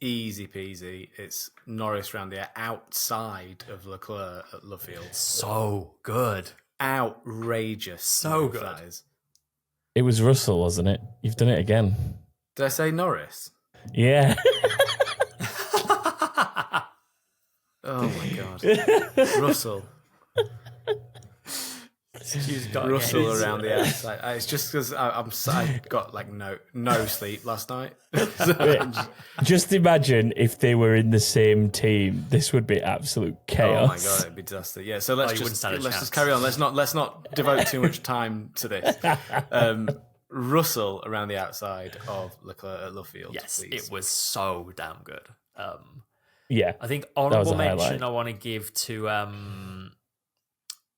easy peasy. It's Norris round the outside of Leclerc at Luffield. So good. Outrageous. So good. That is. It was Russell, wasn't it? You've done it again. Did I say Norris? Yeah. Oh my God. Russell. Russell around the outside. It's just because I got like no sleep last night. Just imagine if they were in the same team. This would be absolute chaos. Oh my God, it'd be disaster. Yeah, so let's just carry on. Let's not devote too much time to this. Russell around the outside of Leclerc at Love Field. Yes, please. it was so damn good. Yeah, I think honourable mention highlight. I want to give to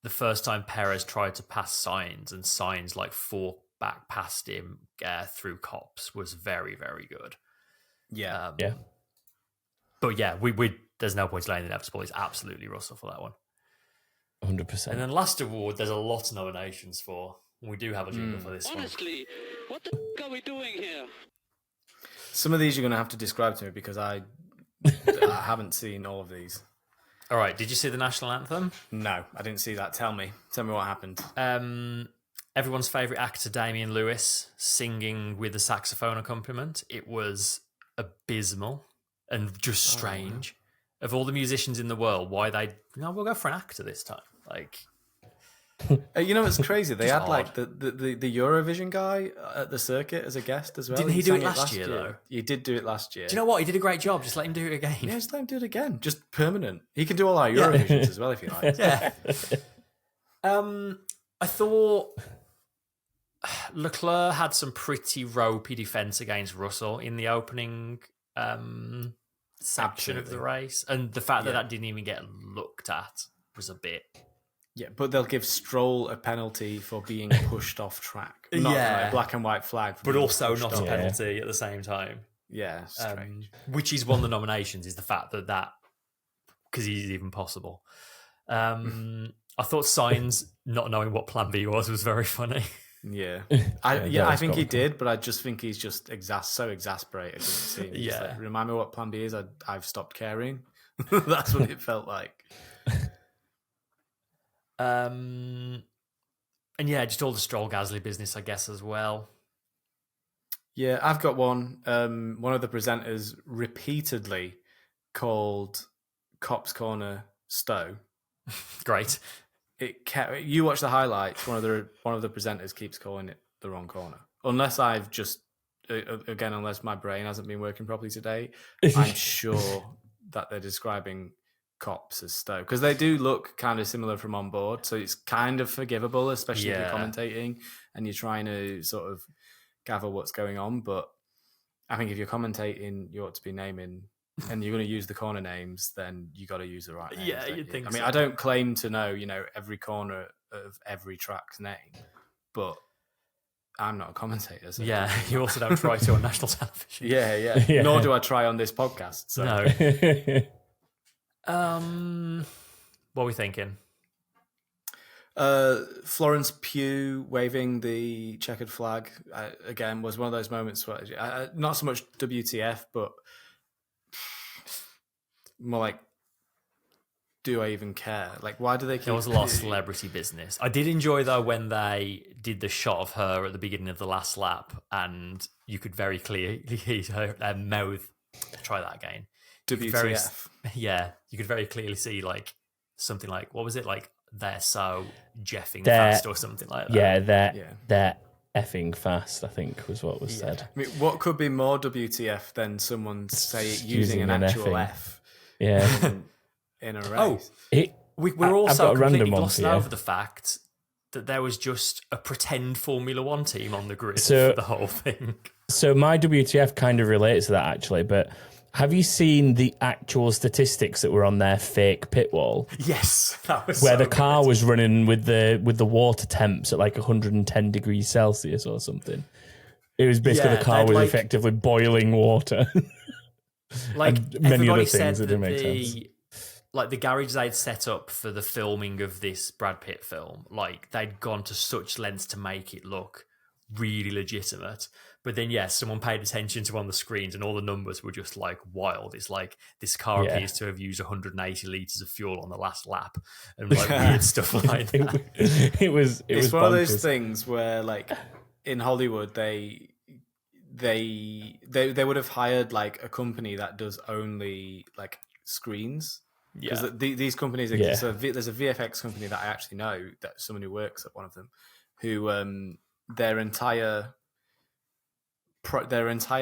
the first time Perez tried to pass Sainz and Sainz like forked back past him through cops was very, very good. Yeah. Yeah. But yeah, we there's no point laying it inevitable. It's absolutely Russell for that one. 100%. And then last award, there's a lot of nominations for. We do have a jingle for this Honestly, what the f*** are we doing here? Some of these you're going to have to describe to me because I haven't seen all of these. All right, did you see the national anthem? No, I didn't see that. Tell me what happened. Everyone's favourite actor, Damian Lewis, singing with a saxophone accompaniment. It was abysmal and just strange. Of all the musicians in the world, why we'll go for an actor this time. Like, You know what's crazy? They had odd. like the Eurovision guy at the circuit as a guest as well. Didn't he do sang it last year, though? He did do it last year. do you know what? He did a great job. Just let him do it again. Yeah, just let him do it again. Just permanent. He can do all our Eurovisions as well if he likes. Yeah. I thought Leclerc had some pretty ropey defence against Russell in the opening section of the race, and the fact that didn't even get looked at was a bit. Yeah, but they'll give Stroll a penalty for being pushed off track. Not like a black and white flag. For But being also pushed not off. a penalty at the same time. Yeah, strange. Which is one of the nominations, is the fact that because he's even possible. I thought Sainz not knowing what Plan B was very funny. Yeah, that I was think he comical. did, but I just think he's just so exasperated with the team. He's like, remind me what Plan B is. I've stopped caring. That's what it felt like. And yeah, just all the Stroll Gasly business, I guess, as well. Yeah, I've got one. One of the presenters repeatedly called Cops Corner Stowe. Great. You watch the highlights. One of the presenters keeps calling it the wrong corner. Unless I've just unless my brain hasn't been working properly today, I'm sure that they're describing Cops as Stowe because they do look kind of similar from on board, so it's kind of forgivable, especially if you're commentating and you're trying to sort of gather what's going on. But I think if you're commentating, you ought to be naming, and you're going to use the corner names, then you got to use the right names. Yeah, you'd think. I mean, so. I don't claim to know, every corner of every track's name, but I'm not a commentator. So Yeah, you also don't try to on national television. yeah. Nor do I try on this podcast. So. No. What are we thinking? Florence Pugh waving the checkered flag again was one of those moments where not so much WTF, but more like, do I even care? Like, why do they keep... There was a lot of celebrity business. I did enjoy, though, when they did the shot of her at the beginning of the last lap, and you could very clearly hear her mouth. Try that again. WTF. Yeah, you could very clearly see, like, something like, what was it? Like, they're so jeffing fast or something like that. Yeah, they're effing fast, I think was what was said. I mean, what could be more WTF than someone using an actual effing. F Yeah. in a race? We're also completely glossing over the fact that there was just a pretend Formula One team on the grid for the whole thing. So my WTF kind of relates to that, actually, but have you seen the actual statistics that were on their fake pit wall? Yes, that was where so the car good. was running with the water temps at like 110 degrees Celsius or something. It was basically the car was effectively boiling water. Like and many everybody other said things that that didn't make sense. Like the garage they'd set up for the filming of this Brad Pitt film, like they'd gone to such lengths to make it look really legitimate. But then, yes, someone paid attention to on the screens and all the numbers were just like wild. It's like this car appears to have used 180 litres of fuel on the last lap and like weird stuff like that. It was It's one bonkers. of those things where, like, in Hollywood, they would have hired like a company that does only like screens, Because these companies exist. So there's a VFX company that I actually know, that someone who works at one of them, who their entire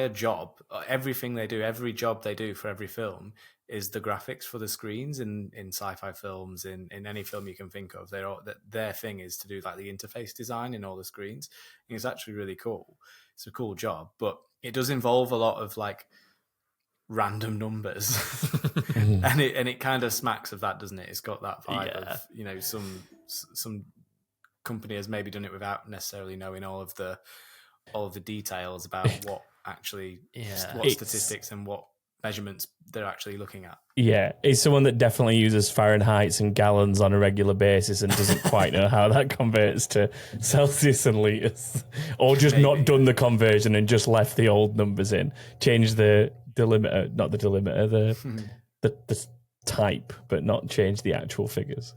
job, everything they do, every job they do for every film is the graphics for the screens in sci-fi films, in any film you can think of. Their thing is to do like the interface design in all the screens. And it's actually really cool. It's a cool job, but it does involve a lot of like random numbers, and it kind of smacks of that, doesn't it? It's got that vibe of, you know, some company has maybe done it without necessarily knowing all of the details about what actually what statistics and what measurements they're actually looking at. Yeah, it's someone that definitely uses Fahrenheits and gallons on a regular basis and doesn't quite know how that converts to Celsius and litres, or just not done the conversion and just left the old numbers in, changed the delimiter, not the delimiter, the type, but not change the actual figures.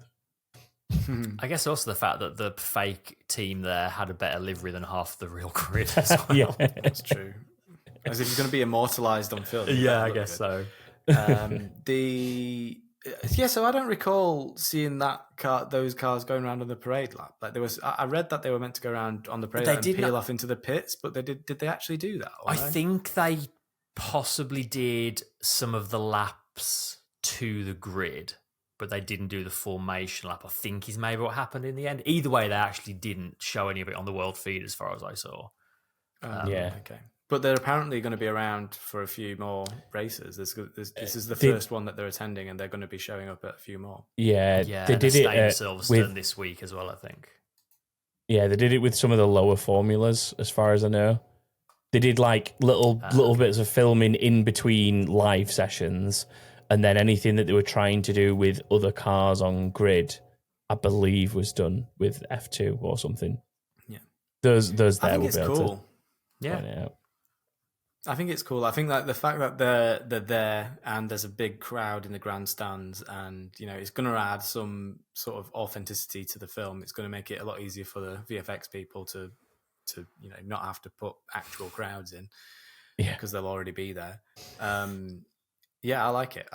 I guess also the fact that the fake team there had a better livery than half the real grid as well. Yeah, that's true. As if it's going to be immortalized on film. Yeah, I guess so. So I don't recall seeing those cars going around on the parade lap. Like I read that they were meant to go around on the parade lap and peel off into the pits, but did they actually do that? I think they possibly did some of the laps to the grid, but they didn't do the formation lap, I think is maybe what happened in the end. Either way, they actually didn't show any of it on the world feed as far as I saw. Okay. But they're apparently going to be around for a few more races. This is the first one that they're attending, and they're going to be showing up at a few more. Yeah, they did it at Silverstone this week as well, I think. Yeah, they did it with some of the lower formulas, as far as I know. They did like little bits of filming in between live sessions, and then anything that they were trying to do with other cars on grid, I believe, was done with F2 or something. Yeah, those there I think will it's be able cool. to point it out. I think it's cool. I think that the fact that they're there and there's a big crowd in the grandstands, and you know, it's going to add some sort of authenticity to the film. It's going to make it a lot easier for the VFX people to you know, not have to put actual crowds in, because they'll already be there. Yeah, I like it.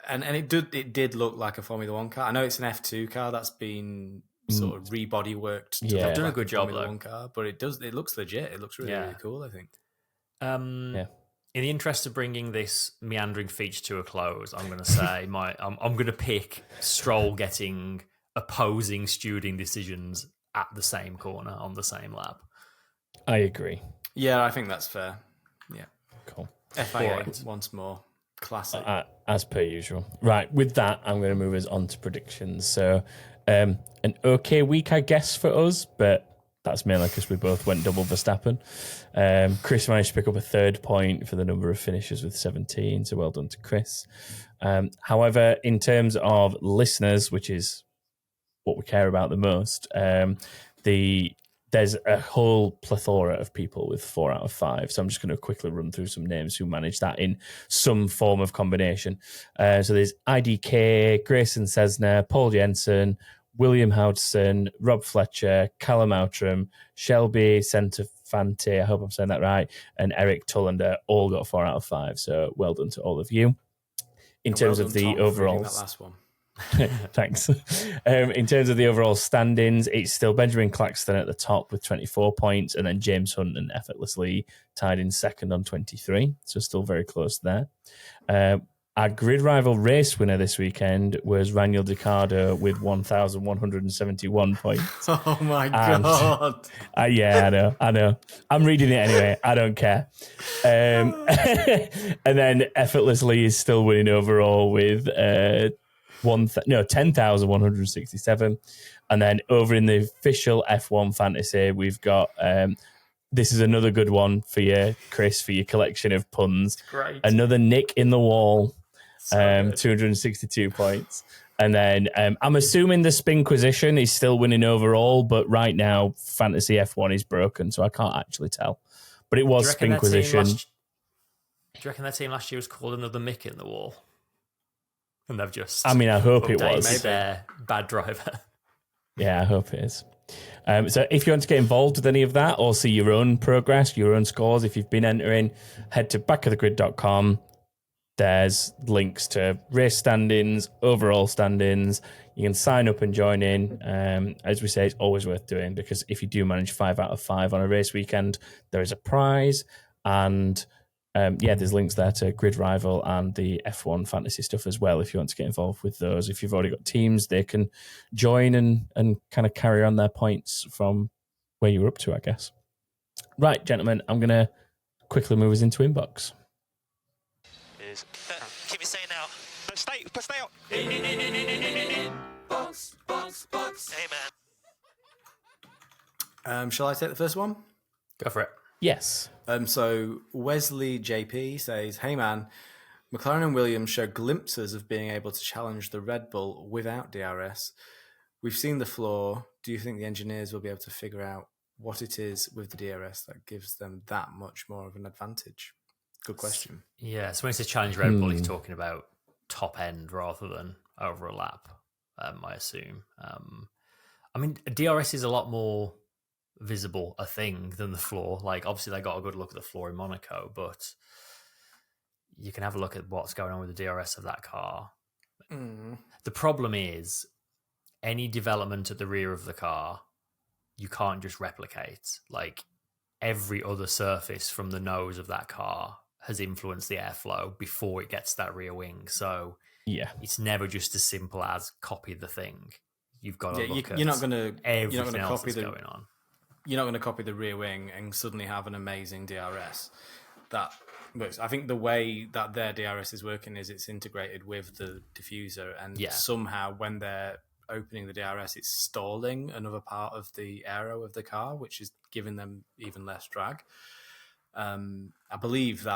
And it did look like a Formula One car. I know it's an F2 car that's been sort of rebody worked. They've done a good job, Formula One car, but it looks legit. It looks really cool, I think. In the interest of bringing this meandering feature to a close, I'm going to say I'm going to pick Stroll getting opposing stewarding decisions at the same corner on the same lap. I agree. Yeah, I think that's fair. Yeah, cool. FIA once more, classic. As per usual. Right, with that, I'm going to move us on to predictions. So, an okay week, I guess, for us, but that's mainly because we both went double Verstappen. Chris managed to pick up a 3rd point for the number of finishes with 17, so well done to Chris. However, in terms of listeners, which is what we care about the most, there's a whole plethora of people with 4 out of 5. So I'm just going to quickly run through some names who managed that in some form of combination. So there's IDK, Grayson Cessna, Paul Jensen, William Hodgson, Rob Fletcher, Callum Outram, Shelby Centofante, I hope I'm saying that right, and Eric Tullander all got 4 out of 5. So well done to all of you. In terms of the overall, that last one. Thanks. In terms of the overall standings, it's still Benjamin Claxton at the top with 24 points, and then James Hunt and Effortlessly tied in 2nd on 23. So still very close there. Our grid rival race winner this weekend was Raniel Ricciardo with 1,171 points. Oh my God. Yeah, I know. I'm reading it anyway. I don't care. And then Effortlessly is still winning overall with 10,167. And then over in the official F1 fantasy, we've got... this is another good one for you, Chris, for your collection of puns. Great. Another nick in the wall. 262 points. And then I'm assuming the Spinquisition is still winning overall, but right now Fantasy F1 is broken, so I can't actually tell. But it was Spinquisition. Do you reckon that team last year was called another Mick in the wall? And they've just... I mean, I hope it was. Maybe their bad driver. Yeah, I hope it is. So if you want to get involved with any of that or see your own progress, your own scores, if you've been entering, head to backofthegrid.com. there's links to race standings, overall standings. You can sign up and join in. As we say, it's always worth doing, because if you do manage 5 out of 5 on a race weekend, there is a prize. And there's links there to Grid Rival and the F1 fantasy stuff as well, if you want to get involved with those. If you've already got teams, they can join and kind of carry on their points from where you were up to, I guess. Right, gentlemen, I'm going to quickly move us into inbox. Keep it saying now. No, stay out. Box. Hey, man. Shall I take the first one? Go for it. Yes. So Wesley JP says, "Hey man, McLaren and Williams show glimpses of being able to challenge the Red Bull without DRS. We've seen the flaw. Do you think the engineers will be able to figure out what it is with the DRS that gives them that much more of an advantage?" Good question. Yeah, so when he says challenge Red Bull, he's talking about top end rather than over a lap, I assume. I mean, DRS is a lot more visible a thing than the floor. Like, obviously, they got a good look at the floor in Monaco, but you can have a look at what's going on with the DRS of that car. The problem is, any development at the rear of the car, you can't just replicate. Like, every other surface from the nose of that car has influenced the airflow before it gets that rear wing. So it's never just as simple as copy the thing. You've got to look at you're not going to everything else that's going on. You're not going to copy the rear wing and suddenly have an amazing DRS. That works. I think the way that their DRS is working is it's integrated with the diffuser, and somehow when they're opening the DRS, it's stalling another part of the aero of the car, which is giving them even less drag. I believe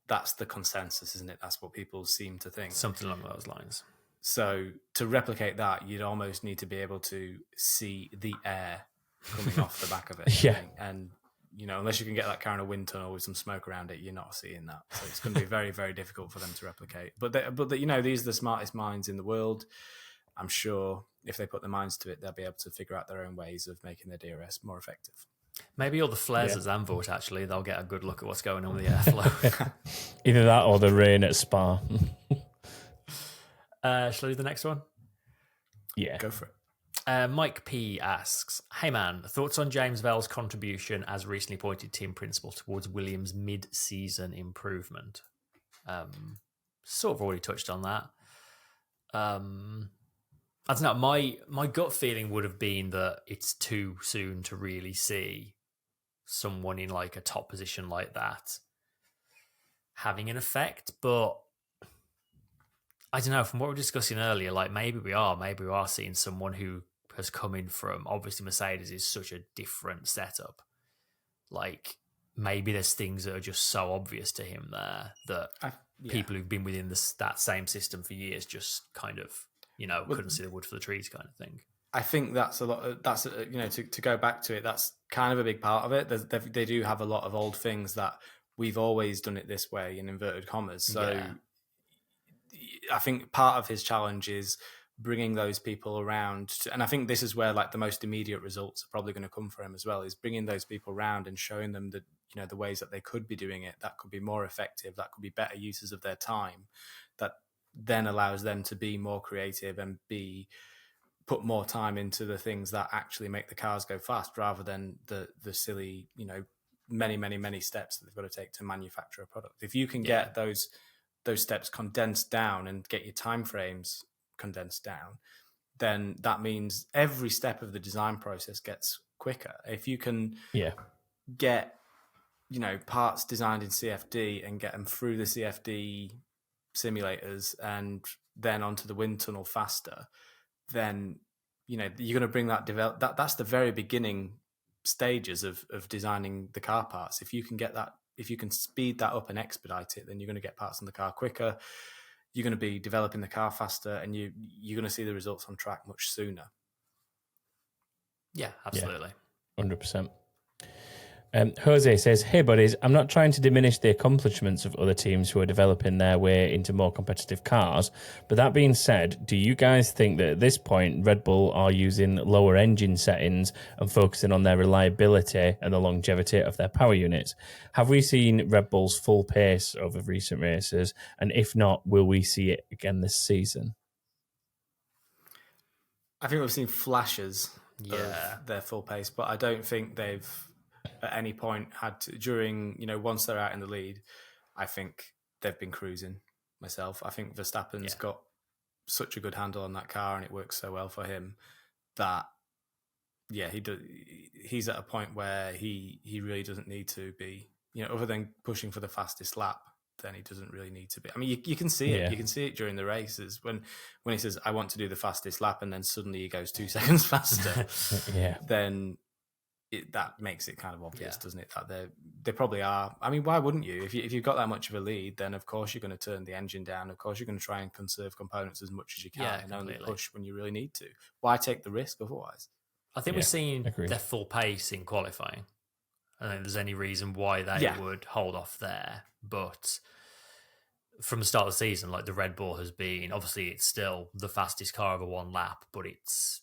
that's the consensus, isn't it? That's what people seem to think. Something along those lines. So to replicate that, you'd almost need to be able to see the air coming off the back of it. Yeah. And, unless you can get that car in a wind tunnel with some smoke around it, you're not seeing that. So it's going to be very, very difficult for them to replicate. But these are the smartest minds in the world. I'm sure if they put their minds to it, they'll be able to figure out their own ways of making their DRS more effective. Maybe all the flares at Zandvoort, actually, they'll get a good look at what's going on with the airflow. Either that or the rain at Spa. Shall I do the next one? Yeah. Go for it. Mike P asks, "Hey man, thoughts on James Vell's contribution as recently appointed team principal towards Williams' mid-season improvement?" Sort of already touched on that. I don't know. My gut feeling would have been that it's too soon to really see someone in like a top position like that having an effect, but I don't know. From what we were discussing earlier, like maybe we are seeing someone who has come in from, obviously Mercedes is such a different setup. Like maybe there's things that are just so obvious to him there that people who've been within that same system for years just kind of, couldn't see the wood for the trees kind of thing. I think that's a lot. To go back to it, that's kind of a big part of it. They do have a lot of old things that we've always done it this way in inverted commas. So I think part of his challenge is bringing those people around. And I think this is where like the most immediate results are probably going to come for him as well, is bringing those people around and showing them that, the ways that they could be doing it, that could be more effective, that could be better uses of their time, that then allows them to be more creative and put more time into the things that actually make the cars go fast, rather than the silly, many steps that they've got to take to manufacture a product. If you can get those steps condensed down and get your timeframes condensed down, then that means every step of the design process gets quicker. If you can get, parts designed in CFD and get them through the CFD simulators and then onto the wind tunnel faster, then, you're going to bring that's the very beginning stages of designing the car parts. If you can get that, if you can speed that up and expedite it, then you're going to get parts on the car quicker. You're going to be developing the car faster, and you're going to see the results on track much sooner. Yeah, absolutely. 100%. Jose says, "Hey buddies, I'm not trying to diminish the accomplishments of other teams who are developing their way into more competitive cars, but that being said, do you guys think that at this point Red Bull are using lower engine settings and focusing on their reliability and the longevity of their power units? Have we seen Red Bull's full pace over recent races, and if not, will we see it again this season?" I think we've seen flashes Yeah. of their full pace, but I don't think they've at any point had to, during, once they're out in the lead, I think they've been cruising myself. I think Verstappen's got such a good handle on that car and it works so well for him that, he's at a point where he really doesn't need to be, other than pushing for the fastest lap, then he doesn't really need to be. I mean, you can see it. You can see it during the races when he says, "I want to do the fastest lap," and then suddenly he goes 2 seconds faster. Then that makes it kind of obvious, doesn't it? That they probably are. I mean, why wouldn't you? If you've got that much of a lead, then of course you're going to turn the engine down. Of course you're going to try and conserve components as much as you can and only push when you really need to. Why take the risk otherwise? I think we're seeing their full pace in qualifying. I don't think there's any reason why they would hold off there. But from the start of the season, like the Red Bull has been, obviously it's still the fastest car over one lap, but it's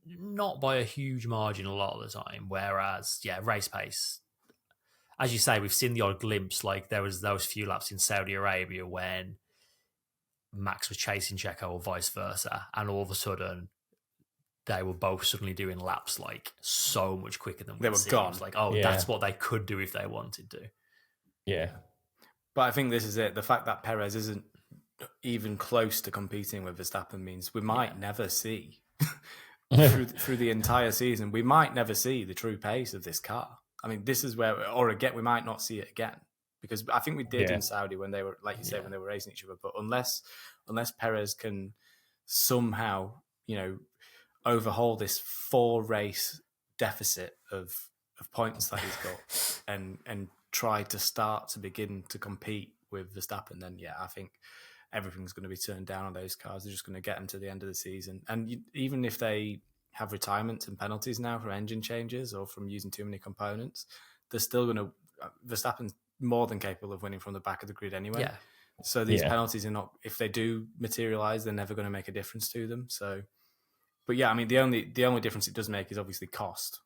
not by a huge margin a lot of the time. Whereas, race pace, as you say, we've seen the odd glimpse. Like there was those few laps in Saudi Arabia when Max was chasing Checo or vice versa, and all of a sudden they were both suddenly doing laps like so much quicker than they were gone. Like, that's what they could do if they wanted to. Yeah. But I think this is it. The fact that Perez isn't even close to competing with Verstappen means we might never see through the entire season. We might never see the true pace of this car. I mean, this is where, we might not see it again, because I think we did in Saudi when they were, like you say, when they were racing each other. But unless Perez can somehow, overhaul this 4-race deficit of points that he's got and try to start to begin to compete with Verstappen, then I think everything's going to be turned down on those cars. They're just going to get them to the end of the season. And even if they have retirements and penalties now for engine changes or from using too many components, they're still going to... Verstappen's more than capable of winning from the back of the grid anyway. Yeah. So these penalties are not... If they do materialise, they're never going to make a difference to them. So... But I mean, the only difference it does make is obviously cost.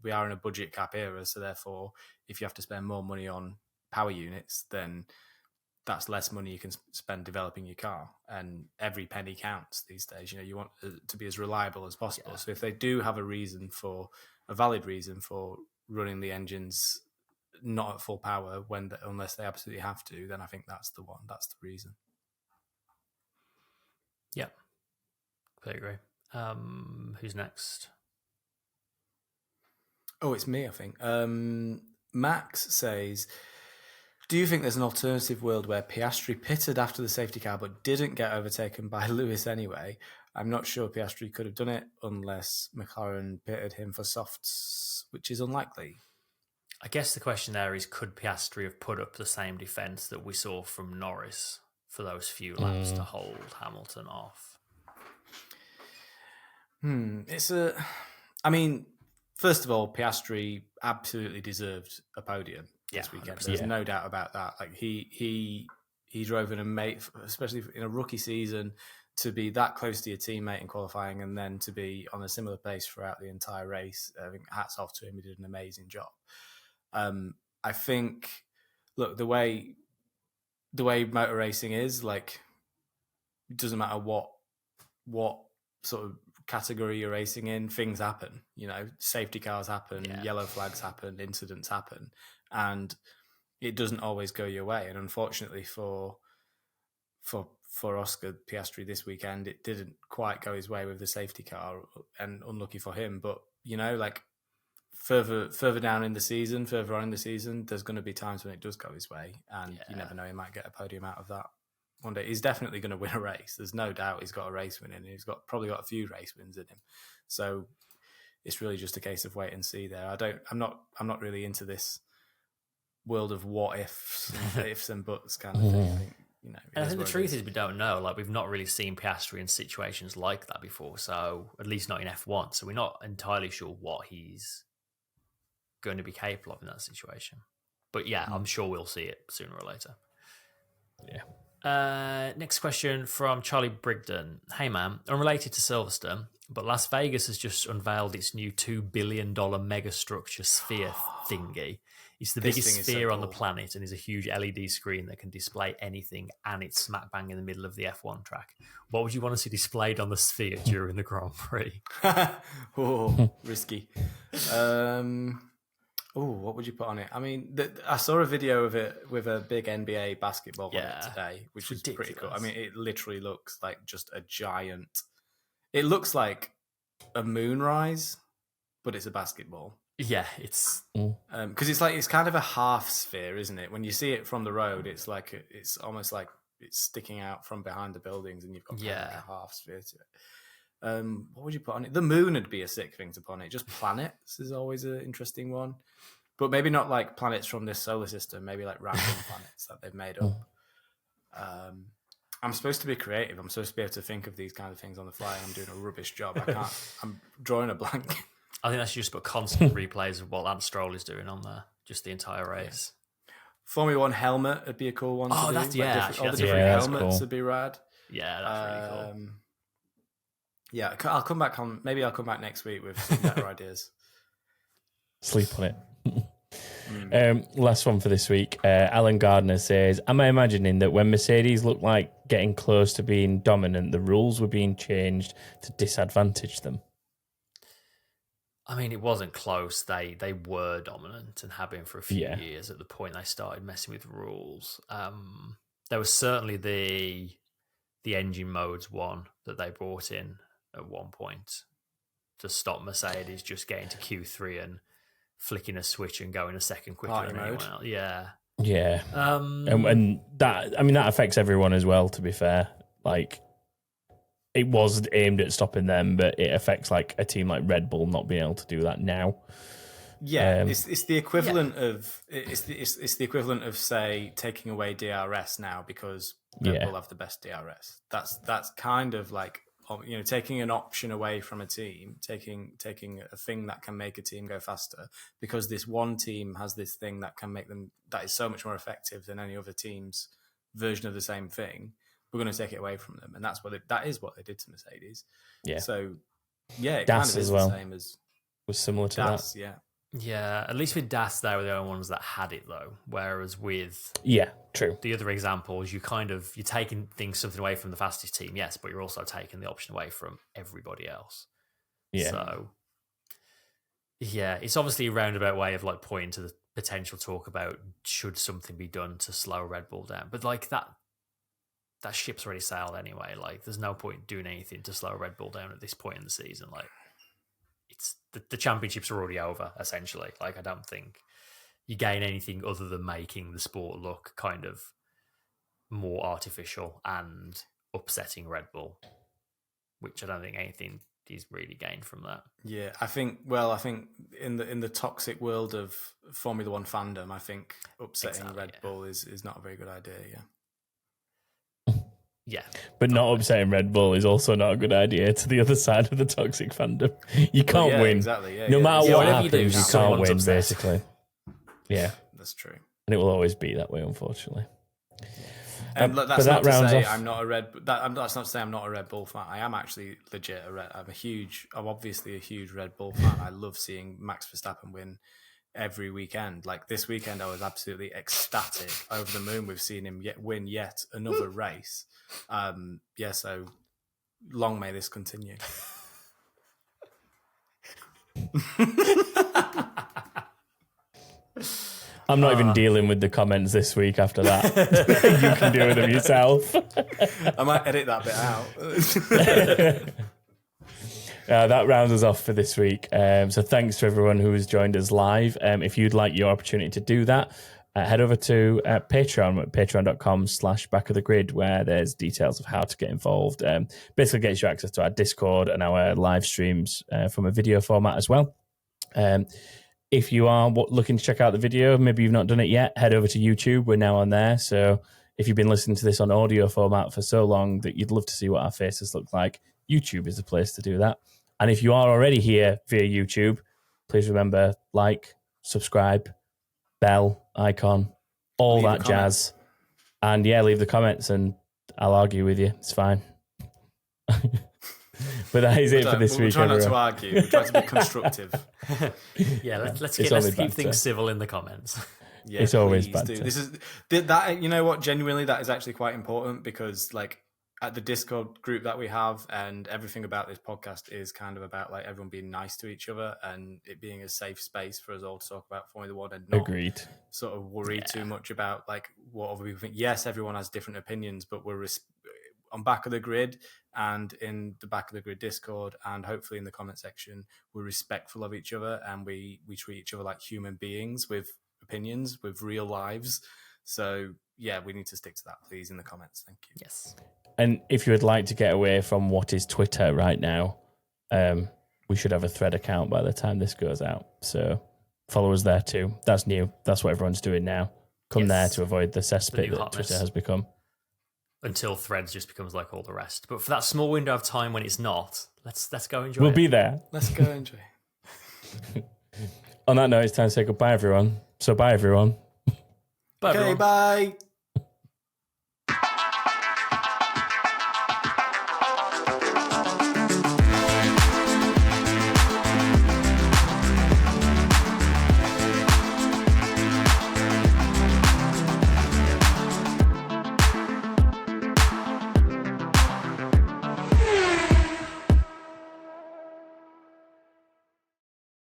We are in a budget cap era, so therefore, if you have to spend more money on power units, then that's less money you can spend developing your car, and every penny counts these days. You want to be as reliable as possible. So if they do have a valid reason for running the engines not at full power unless they absolutely have to, then I think that's the one. That's the reason. Yeah, I agree. Who's next? Oh, it's me, I think. Max says, do you think there's an alternative world where Piastri pitted after the safety car but didn't get overtaken by Lewis anyway? I'm not sure Piastri could have done it unless McLaren pitted him for softs, which is unlikely. I guess the question there is, could Piastri have put up the same defence that we saw from Norris for those few laps to hold Hamilton off? I mean, first of all, Piastri absolutely deserved a podium this weekend. 100%. There's no doubt about that. Like he drove especially in a rookie season, to be that close to your teammate in qualifying and then to be on a similar pace throughout the entire race. I think hats off to him. He did an amazing job. I think, look, the way motor racing is, like, it doesn't matter what sort of category you're racing in, things happen. Safety cars happen, yellow flags happen, incidents happen, and it doesn't always go your way. And unfortunately for Oscar Piastri this weekend, it didn't quite go his way with the safety car, and unlucky for him. But further down in the season, further on in the season, there's going to be times when it does go his way, and you never know, he might get a podium out of that one day. He's definitely going to win a race. There's no doubt he's got a race win in him. He's probably got a few race wins in him. So it's really just a case of wait and see there. I'm not really into this world of what ifs and buts kind of thing. I think the truth is we don't know. Like, we've not really seen Piastri in situations like that before. So at least not in F1. So we're not entirely sure what he's going to be capable of in that situation. But yeah, I'm sure we'll see it sooner or later. Yeah. Next question from Charlie Brigden. Hey man, unrelated to Silverstone, but Las Vegas has just unveiled its new $2 billion megastructure sphere thingy. It's the biggest sphere on the planet and is a huge LED screen that can display anything, and it's smack bang in the middle of the F1 track. What would you want to see displayed on the sphere during the Grand Prix? Risky. What would you put on it? I mean, I saw a video of it with a big NBA basketball on it today, which is pretty cool. I mean, it literally looks like just a giant... It looks like a moonrise, but it's a basketball. Yeah, it's... Because it's kind of a half sphere, isn't it? When you see it from the road, it's almost like it's sticking out from behind the buildings, and you've got kind of like a half sphere to it. What would you put on it? The moon would be a sick thing to put on it. Just planets is always an interesting one, but maybe not like planets from this solar system. Maybe like random planets that they've made up. I'm supposed to be creative. I'm supposed to be able to think of these kind of things on the fly. I'm doing a rubbish job. I can't. I'm drawing a blank. I think that's just put constant replays of what Lance Stroll is doing on there, just the entire race. Yeah. Formula One helmet would be a cool one. Oh, to that's do. yeah. All the different helmets cool. would be rad. Yeah, that's really cool. Yeah, I'll come back on. Maybe I'll come back next week with some better ideas. Sleep on it. Last one for this week. Alan Gardner says, am I imagining that when Mercedes looked like getting close to being dominant, the rules were being changed to disadvantage them? I mean, it wasn't close. They were dominant and have been for a few years at the point they started messing with rules. There was certainly the engine modes one that they brought in at one point to stop Mercedes just getting to Q3 and flicking a switch and going a second quicker than anyone else. Yeah. Yeah. And that, I mean, that affects everyone as well, to be fair. Like, it was aimed at stopping them, but it affects like a team like Red Bull not being able to do that now. Yeah, it's the equivalent of it's the equivalent of, say, taking away DRS now because Red Bull have the best DRS. That's kind of like, you know, taking an option away from a team, taking a thing that can make a team go faster because this one team has this thing that can make them, that is so much more effective than any other team's version of the same thing. We're going to take it away from them, and that is what they did to Mercedes. Yeah. So yeah, it DAS kind of is as well the same as was similar to DAS, that. Yeah. Yeah, at least with DAS, they were the only ones that had it though. Whereas with true. The other examples, you're taking something away from the fastest team, yes, but you're also taking the option away from everybody else. Yeah. So yeah, it's obviously a roundabout way of like pointing to the potential talk about should something be done to slow Red Bull down, but like that ship's already sailed anyway. Like, there's no point doing anything to slow Red Bull down at this point in the season. Like, it's the championships are already over, essentially. Like, I don't think you gain anything other than making the sport look kind of more artificial and upsetting Red Bull, which I don't think anything is really gained from that. Yeah, I think in the toxic world of Formula One fandom, I think upsetting Red Bull is not a very good idea. Yeah. Yeah. But not upsetting Red Bull is also not a good idea to the other side of the toxic fandom. You can't win. Exactly. Yeah, no matter what happens, you can't win, basically. Yeah. That's true. And it will always be that way, unfortunately. That's but not that to rounds say off. I'm not a that's not to say I'm not a Red Bull fan. I am actually legit I'm obviously a huge Red Bull fan. I love seeing Max Verstappen win every weekend. Like this weekend, I was absolutely ecstatic, over the moon with seeing him win yet another race. So long may this continue. I'm not even dealing with the comments this week after that. You can deal with them yourself. I might edit that bit out. That rounds us off for this week. So thanks to everyone who has joined us live. If you'd like your opportunity to do that, head over to Patreon at patreon.com/backofthegrid, where there's details of how to get involved. Basically gets you access to our Discord and our live streams from a video format as well. If you are looking to check out the video, maybe you've not done it yet, head over to YouTube. We're now on there. So if you've been listening to this on audio format for so long that you'd love to see what our faces look like, YouTube is the place to do that. And if you are already here via YouTube, please remember, like, subscribe, bell icon, all Leave a that comment. jazz. And yeah, leave the comments and I'll argue with you. It's fine. But that is it for this we're week, trying not to everyone. argue. We're trying to be constructive. Yeah, let's It's keep only banter. things civil in the comments. Yeah, It's always please banter. do. This is that. You know what? Genuinely, that is actually quite important because, like, at the Discord group that we have, and everything about this podcast is kind of about like everyone being nice to each other and it being a safe space for us all to talk about Formula One and not Agreed. sort of worry too much about like what other people think. Yes, everyone has different opinions, but we're on back of the grid and in the back of the grid Discord and hopefully in the comment section, we're respectful of each other and we treat each other like human beings with opinions, with real lives. So yeah, we need to stick to that, please, in the comments. Thank you. Yes. And if you would like to get away from what is Twitter right now, we should have a thread account by the time this goes out. So follow us there too. That's new. That's what everyone's doing now. Come there Yes. to avoid the cesspit new that hotness. Twitter has become. Until Threads just becomes like all the rest. But for that small window of time when it's not, let's go enjoy We'll it. be there. Let's go enjoy. On that note, it's time to say goodbye, everyone. So bye, everyone. Bye, Okay, everyone. bye.